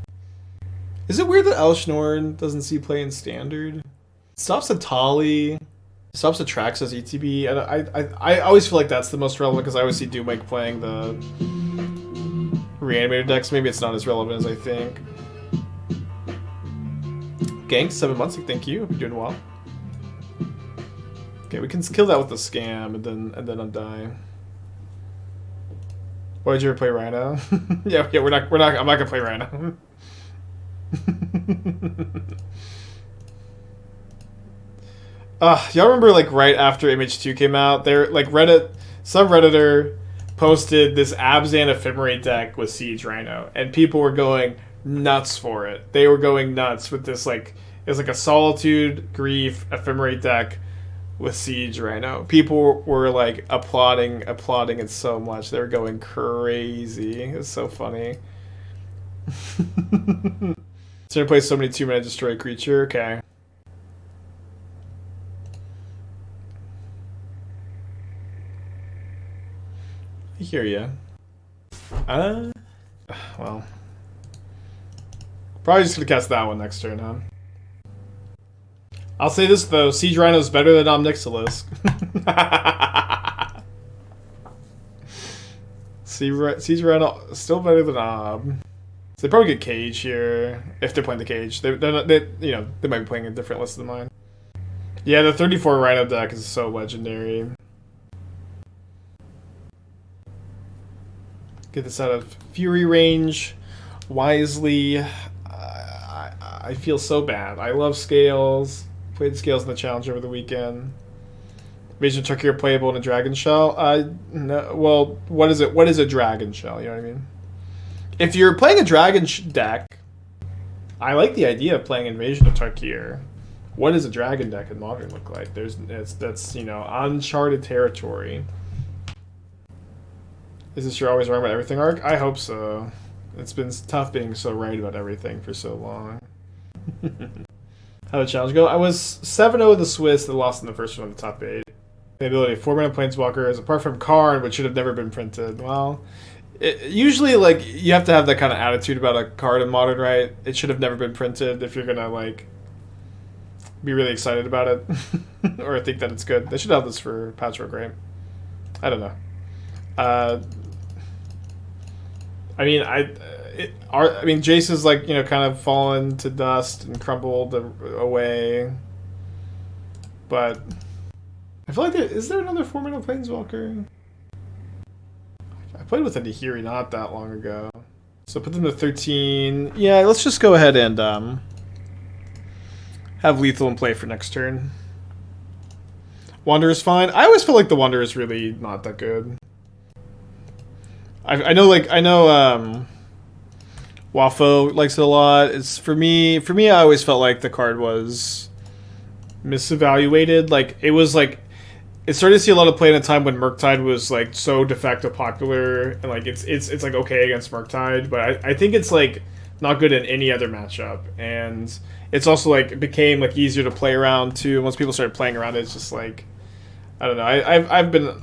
Is it weird that Elish Norn doesn't see play in Standard? It stops at Tali. Stops at Traxxas ETB. I always feel like that's the most relevant because I always see Doomwake playing the Reanimator decks. Maybe it's not as relevant as I think. Gank, 7 months, thank you. Hope you're doing well. Okay, we can kill that with the Scam and then Undying. Why did you ever play Rhino? yeah, I'm not gonna play Rhino. Y'all remember like right after Image 2 came out, there like some Redditor posted this Abzan Ephemerate deck with Siege Rhino, and people were going nuts for it. They were going nuts with this like it's like a Solitude Grief Ephemerate deck with Siege Rhino. People were like applauding it so much. They were going crazy. It was so funny. So to play so many 2-mana destroy creature. Okay. I hear ya. Well. Probably just gonna cast that one next turn, huh? I'll say this though, Siege Rhino is better than Omnixilisk. Siege Rhino still better than Ob. So they probably get Cage here if they're playing the Cage. They're not, you know, they might be playing a different list than mine. Yeah, the 34 Rhino deck is so legendary. Get this out of Fury range wisely. I feel so bad. I love Scales. Played Scales in the challenge over the weekend. Invasion of Mercadia playable in a Dragon Shell. No, well, what is it? What is a Dragon Shell? You know what I mean? If you're playing a Dragon deck, I like the idea of playing Invasion of Mercadia. What does a Dragon deck in Modern look like? That's you know, uncharted territory. Is this your always wrong about everything arc? I hope so. It's been tough being so right about everything for so long. How did the challenge go? I was 7-0 with the Swiss that lost in the first one of the top 8. The ability of 4-mana Planeswalkers, apart from Karn, which should have never been printed. Well, usually, like, you have to have that kind of attitude about a card in Modern, right? It should have never been printed if you're gonna, like, be really excited about it. Or think that it's good. They should have this for Patchwork, right? I don't know. I mean, Jace is like, you know, kind of fallen to dust and crumbled away. But I feel like is there another 4-mana Planeswalker? I played with a Nahiri not that long ago. So put them to 13. Yeah, let's just go ahead and have Lethal in play for next turn. Wanderer's fine. I always feel like the Wanderer is really not that good. I know Wafo likes it a lot. It's for me I always felt like the card was misevaluated. Like it started to see a lot of play in a time when Murktide was like so de facto popular, and like it's like okay against Murktide, but I think it's like not good in any other matchup, and it's also like it became like easier to play around too. Once people started playing around it, it's just like I don't know.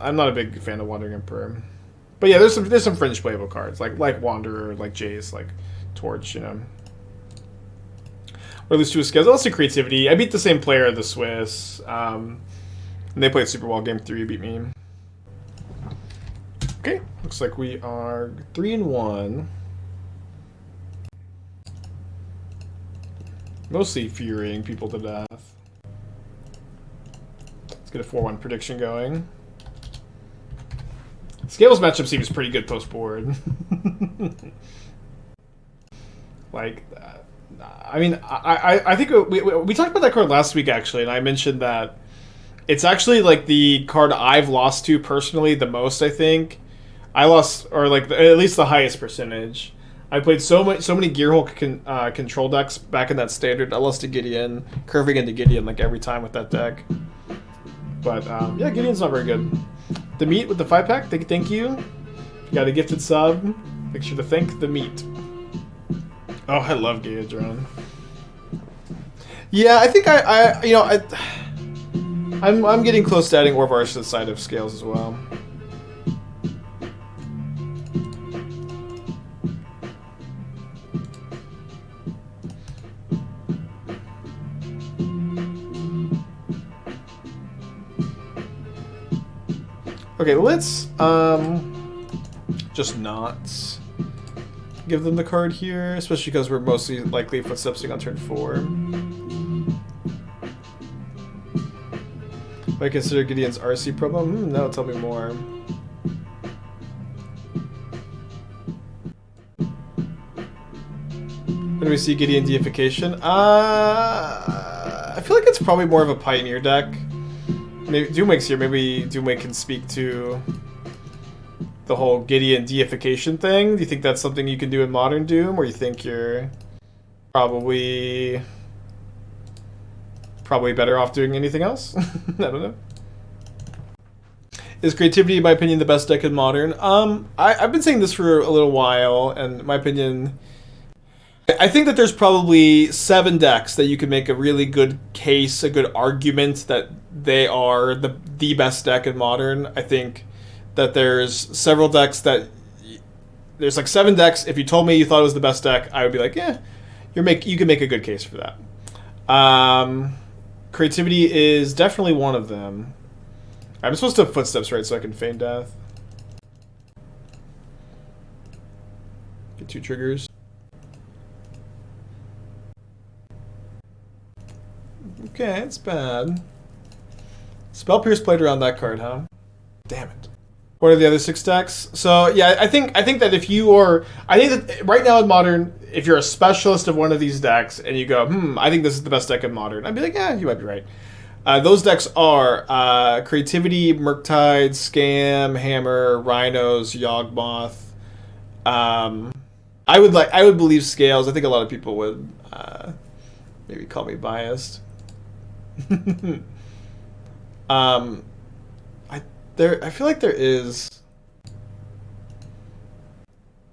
I'm not a big fan of Wandering Emperor. But yeah, there's some fringe playable cards like Wanderer, like Jace, like Torch, you know. Or at least to a scale. Also creativity. I beat the same player, the Swiss. And they played super well. Game 3 beat me. Okay, looks like we are 3-1. Mostly furying people to death. Let's get a 4-1 prediction going. Scales matchup seems pretty good post board. Like, I mean, I think we talked about that card last week actually, and I mentioned that it's actually like the card I've lost to personally the most. I think I lost, or like at least the highest percentage. I played so many Gearhulk control decks back in that standard. I lost to Gideon, curving into Gideon like every time with that deck. But yeah, Gideon's not very good. The meat with the 5-pack, thank you. You got a gifted sub. Make sure to thank the meat. Oh, I love Gaedron. Yeah, I think I'm getting close to adding Orvarsh to the side of Scales as well. Okay, let's just not give them the card here, especially because we're mostly likely footstepsing on turn 4. Would I consider Gideon's RC promo? No, tell me more. When do we see Gideon deification? I feel like it's probably more of a Pioneer deck. Maybe Doomwake's here. Maybe Doomwake can speak to the whole Gideon deification thing. Do you think that's something you can do in Modern Doom, or you think you're probably probably better off doing anything else. I don't know. Is Creativity, in my opinion, the best deck in Modern? I've been saying this for a little while, and in my opinion, I think that there's probably 7 decks that you can make a really good case, a good argument that they are the best deck in Modern. I think that there's several decks that... There's like 7 decks. If you told me you thought it was the best deck, I would be like, yeah, you can make a good case for that. Creativity is definitely one of them. I'm supposed to have footsteps, right, so I can Feign Death. Get 2 triggers. Okay, it's bad. Spell Pierce played around that card, huh? Damn it. What are the other 6 decks? So yeah, I think that if you are, I think that right now in Modern, if you're a specialist of one of these decks and you go, I think this is the best deck in Modern, I'd be like, yeah, you might be right. Those decks are Creativity, Murktide, Scam, Hammer, Rhinos, Yawgmoth. I would believe Scales. I think a lot of people would maybe call me biased. I feel like there is.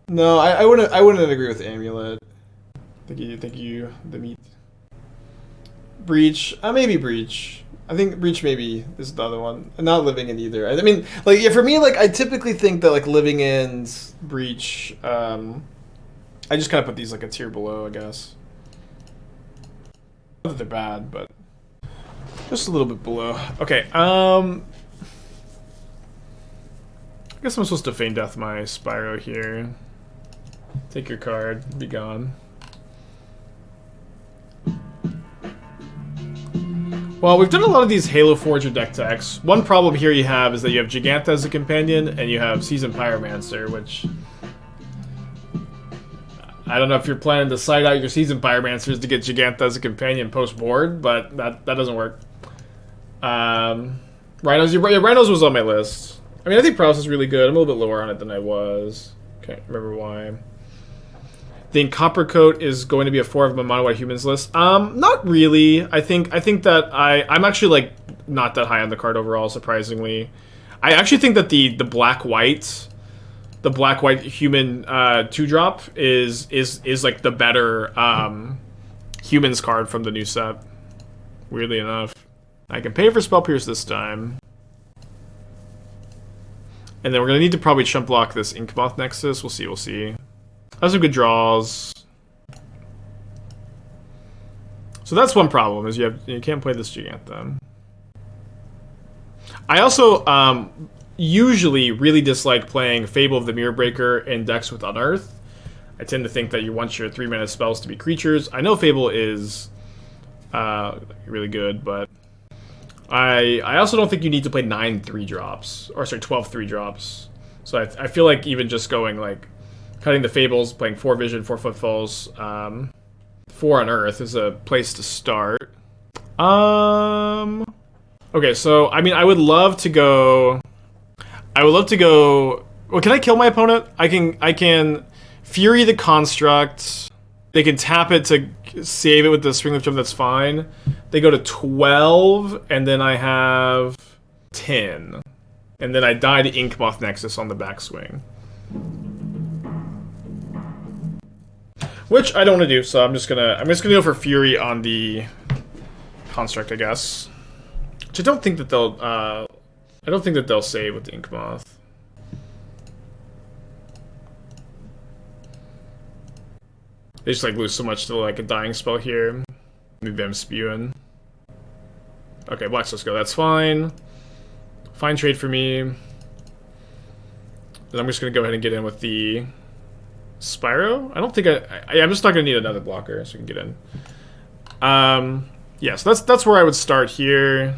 No, I wouldn't agree with Amulet. Thank you, the meat. Breach, maybe Breach. I think Breach maybe is the other one. Not Living In either. I mean, like, yeah, for me, like, I typically think that like Living In's Breach. I just kind of put these like a tier below, I guess. Not that they're bad, but just a little bit below. Okay. I guess I'm supposed to Feign Death my Spyro here. Take your card, be gone. Well, we've done a lot of these Halo Forger deck techs. One problem here you have is that you have Giganta as a companion, and you have Seasoned Pyromancer, which... I don't know if you're planning to side out your Seasoned Pyromancers to get Giganta as a companion post-board, but that doesn't work. Rhinos, Rhinos was on my list. I mean, I think Prowess is really good. I'm a little bit lower on it than I was. Can't remember why. I think Copper Coat is going to be a 4 of my Mono White Humans list. Not really. I think that I'm actually like not that high on the card overall, surprisingly. I actually think that the black white human 2-drop is like the better humans card from the new set. Weirdly enough. I can pay for Spell Pierce this time. And then we're gonna need to probably chump block this Inkmoth Nexus. We'll see. That's some good draws. So that's one problem, is you can't play this Giganta. I also usually really dislike playing Fable of the Mirror Breaker in decks with Unearth. I tend to think that you want your 3-mana spells to be creatures. I know Fable is really good, but I also don't think you need to play 9 3-drops. Or sorry, 12 3-drops. So I feel like even just going like cutting the Fables, playing 4 Vision, 4 Footfalls, 4 Unearth is a place to start. Okay, so I mean I would love to go. Well, can I kill my opponent? I can Fury the Construct. They can tap it to save it with the Springleaf Jump, that's fine. They go to 12, and then I have 10. And then I die to Inkmoth Nexus on the backswing. Which I don't want to do, so I'm just gonna go for Fury on the Construct, I guess. Which I don't think that they'll save with the Inkmoth. They just like lose so much to like a dying spell here. Maybe I'm spewing. Okay, Blacks, let's go. That's fine. Fine trade for me. And I'm just gonna go ahead and get in with the Spyro. I don't think I'm just not gonna need another blocker, so we can get in. Yeah, so that's where I would start here.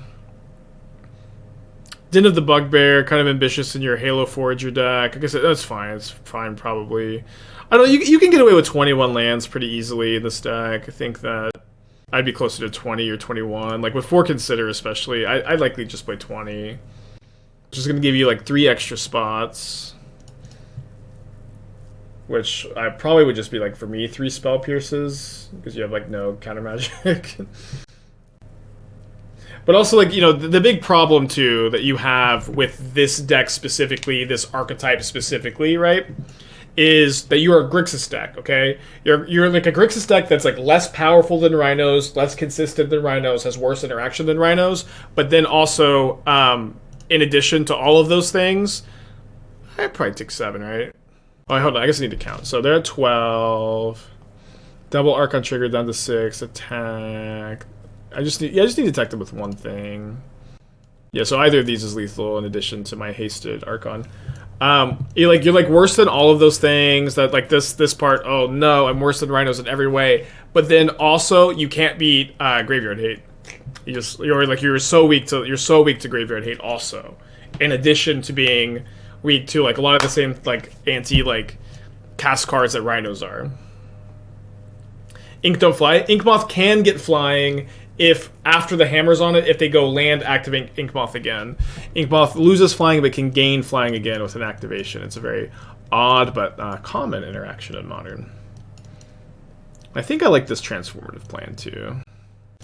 Den of the Bugbear, kind of ambitious in your Halo Forger deck. Like I said, that's fine. It's fine, probably. I don't know, you can get away with 21 lands pretty easily in this deck. I think that I'd be closer to 20 or 21. Like, with 4 Consider especially, I'd likely just play 20. Which is going to give you, like, 3 extra spots. Which I probably would just be, like, for me, 3 Spell Pierces. Because you have, like, no counter magic. But also, like, you know, the big problem, too, that you have with this deck specifically, this archetype specifically, right, is that you are a Grixis deck, okay? You're like a Grixis deck that's, like, less powerful than Rhinos, less consistent than Rhinos, has worse interaction than Rhinos, but then also, in addition to all of those things, I'd probably take 7, right? Oh, hold on, I guess I need to count. So they're at 12. Double Archon trigger down to 6. Attack. I just need to attack them with one thing. Yeah, so either of these is lethal in addition to my hasted Archon. You're like worse than all of those things. That like this part. Oh no, I'm worse than Rhinos in every way. But then also you can't beat Graveyard Hate. You're so weak to Graveyard Hate also. In addition to being weak to like a lot of the same like anti like cast cards that Rhinos are. Ink don't fly. Inkmoth can get flying if after the hammer's on it, if they go land, activate Inkmoth again. Inkmoth loses flying but can gain flying again with an activation. It's a very odd but common interaction in Modern. I think I like this transformative plan too.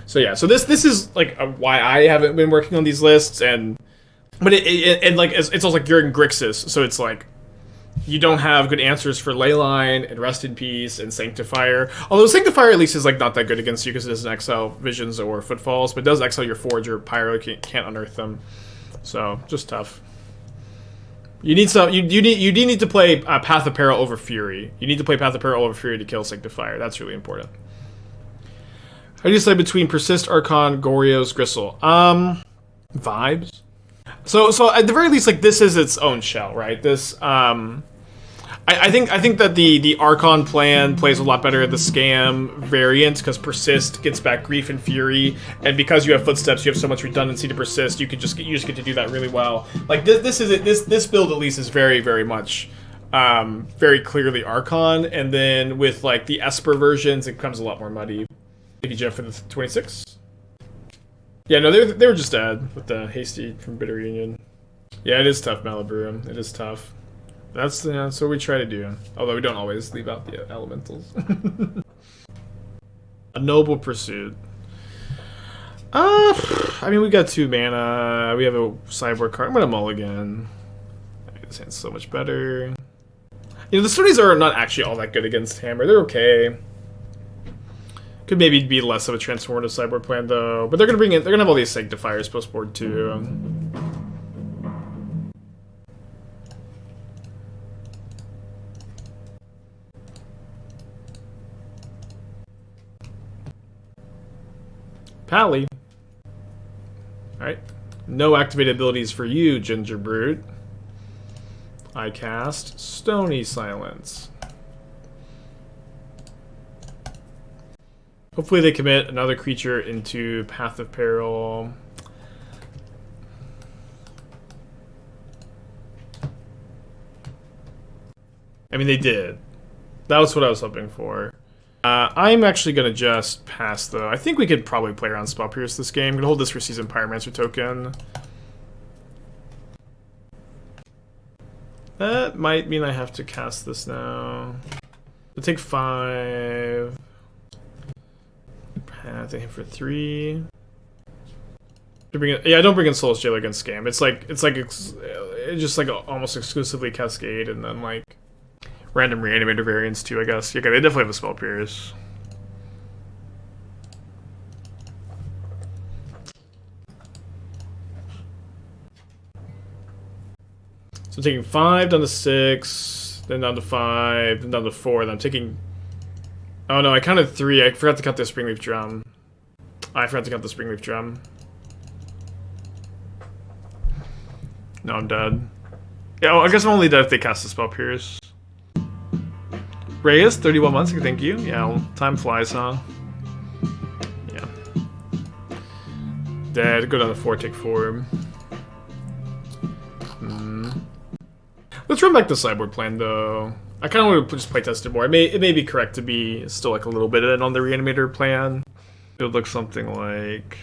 So yeah, so this is like why I haven't been working on these lists, but it's also like you're in Grixis, so it's like you don't have good answers for Leyline and Rest in Peace and Sanctifier. Although Sanctifier at least is like not that good against you because it doesn't exile Visions or Footfalls, but it does exile your Forge or Pyro. You can't unearth them, so just tough. You need some. You need to play Path of Peril over Fury. You need to play Path of Peril over Fury to kill Sanctifier. That's really important. How do you decide between Persist, Archon, Goryo's, Gristle? Vibes. So at the very least, like this is its own shell, right? This I think that the Archon plan plays a lot better at the Scam variant because Persist gets back Grief and Fury, and because you have Footsteps, you have so much redundancy to Persist. You just get to do that really well. Like this build at least is very very much very clearly Archon, and then with like the Esper versions, it becomes a lot more muddy. Thank you, Jeff, for the 26. Yeah, no, they were just dead with the hasty from Bitter Union. Yeah, it is tough, Malibu. It is tough. That's what we try to do. Although we don't always leave out the elementals. A Noble Pursuit. I mean, we got 2 mana. We have a sideboard card. I'm gonna mulligan. This hand's so much better. You know, the Stonys are not actually all that good against Hammer. They're okay. Could maybe be less of a transformative sideboard plan though, but they're gonna have all these Sanctifiers post board too. Pally. Alright. No activated abilities for you, Ginger Brute. I cast Stony Silence. Hopefully they commit another creature into Path of Peril. I mean, they did. That was what I was hoping for. I'm actually going to just pass, though. I think we could probably play around Spell Pierce this game. I'm going to hold this for Seasoned Pyromancer token. That might mean I have to cast this now. I'll take 5. Path, I hit for 3. Yeah, I don't bring in Soul's Jailer against Scam. It's just like almost exclusively Cascade, and then like random Reanimator variants too, I guess. Okay, they definitely have a Spell Pierce. So I'm taking 5 down to 6, then down to 5, then down to 4, then I'm taking... Oh no, I counted 3. I forgot to count the Springleaf Drum. I forgot to count the Springleaf Drum. No, I'm dead. Yeah, well, I guess I'm only dead if they cast the Spell Pierce. Reyes, 31 months, thank you. Yeah, well, time flies, huh? Yeah. Dead, go down to 4, take 4. Let's run back the sideboard plan, though. I kind of want to just play test it more. It may be correct to be still like a little bit in on the Reanimator plan. It would look something like...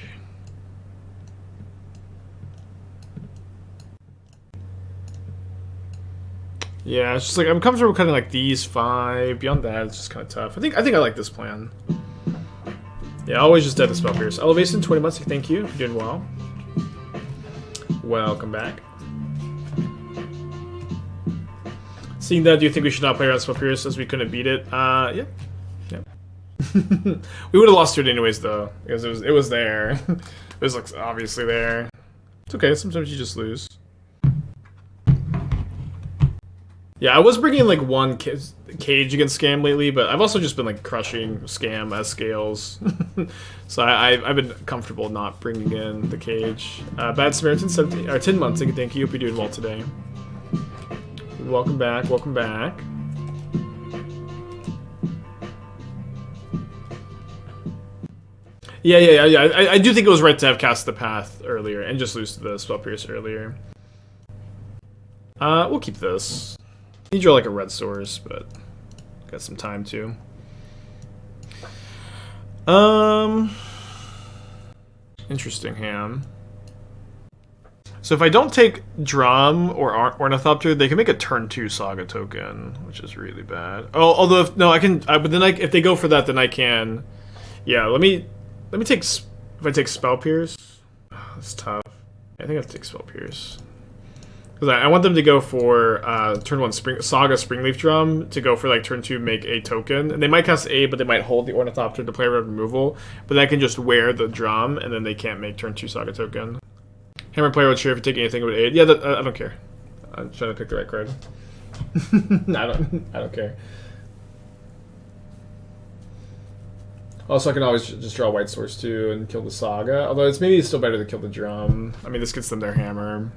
Yeah, it's just like I'm comfortable cutting like these 5. Beyond that, it's just kind of tough. I think I like this plan. Yeah, always just dead to Spell Pierce. Elevation, 20 months, thank you. You're doing well. Welcome back. Seeing that, do you think we should not play around Spell Pierce as we couldn't beat it? Yeah. Yeah. We would have lost to it anyways, though, because it was there. It was like obviously there. It's okay, sometimes you just lose. Yeah, I was bringing like one cage against Scam lately, but I've also just been like crushing Scam as scales. So I've been comfortable not bringing in the cage. Bad Samaritan, 10 months, thank you. Hope you're doing well today. Welcome back, welcome back. Yeah. I do think it was right to have cast the Path earlier and just lose to the Spell Pierce earlier. We'll keep this. You draw like a red source, but got some time too. Interesting hand. So if I don't take Drum or Ornithopter, they can make a turn 2 Saga token, which is really bad. Oh, although I can. But then if they go for that, then I can. Yeah, let me take. If I take Spell Pierce, that's tough. I think I have to take Spell Pierce. Because I want them to go for turn 1 Saga Springleaf Drum to go for like turn 2 make a token. And they might cast A, but they might hold the Ornithopter to play around removal. But I can just wear the Drum, and then they can't make turn 2 Saga token. Hammer player would share if you take anything with aid. Yeah, I don't care. I'm trying to pick the right card. I don't care. Also, I can always just draw White Source too and kill the Saga. Although it's maybe still better to kill the Drum. I mean, this gets them their hammer.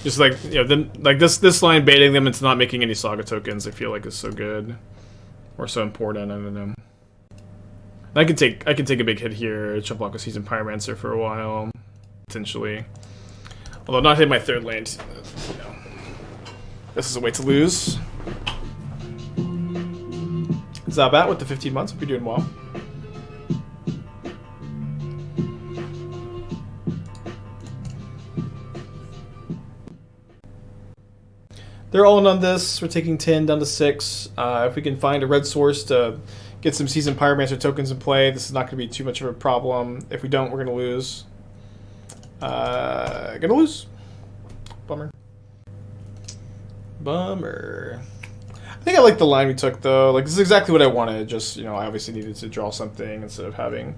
Just like, you know, them, like this line baiting them into not making any Saga tokens, I feel like is so good. Or so important, I don't know. I can take a big hit here, jump block a Seasoned Pyromancer for a while, potentially. Although not hitting my third land, you know. This is a way to lose. Zabat with the 15 months, hope you're doing well. They're all in on this. We're taking 10 down to 6. If we can find a red source to get some Seasoned Pyromancer tokens in play, this is not going to be too much of a problem. If we don't, we're going to lose. Gonna lose. Bummer. Bummer. I think I like the line we took, though. Like, this is exactly what I wanted. Just, you know, I obviously needed to draw something instead of having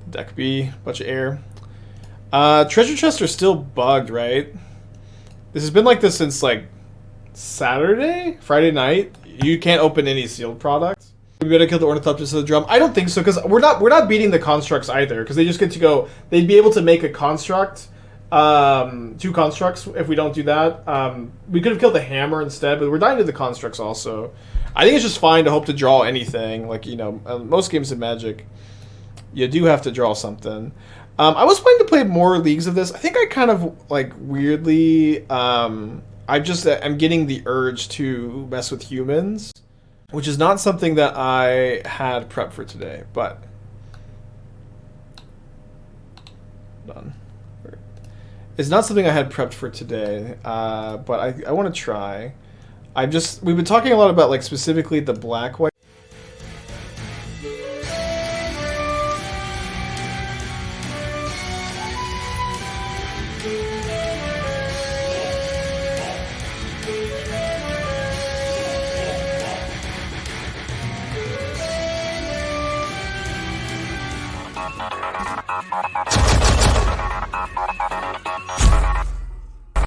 the deck be a bunch of air. Treasure chests are still bugged, right? This has been like this since, like, Friday night. You can't open any sealed products. We better kill the Ornithopter to the Drum. I don't think so, because we're not beating the constructs either, because they just get to go. They'd be able to make a construct, 2 constructs if we don't do that. We could have killed the hammer instead, but we're dying to the constructs also. I think it's just fine to hope to draw anything. Like, you know, most games in Magic, you do have to draw something. I was planning to play more leagues of this. I think I kind of like weirdly. I'm getting the urge to mess with humans, which is not something that I had prepped for today, but done. It's not something I had prepped for today, but I want to try. We've been talking a lot about like specifically the black-white.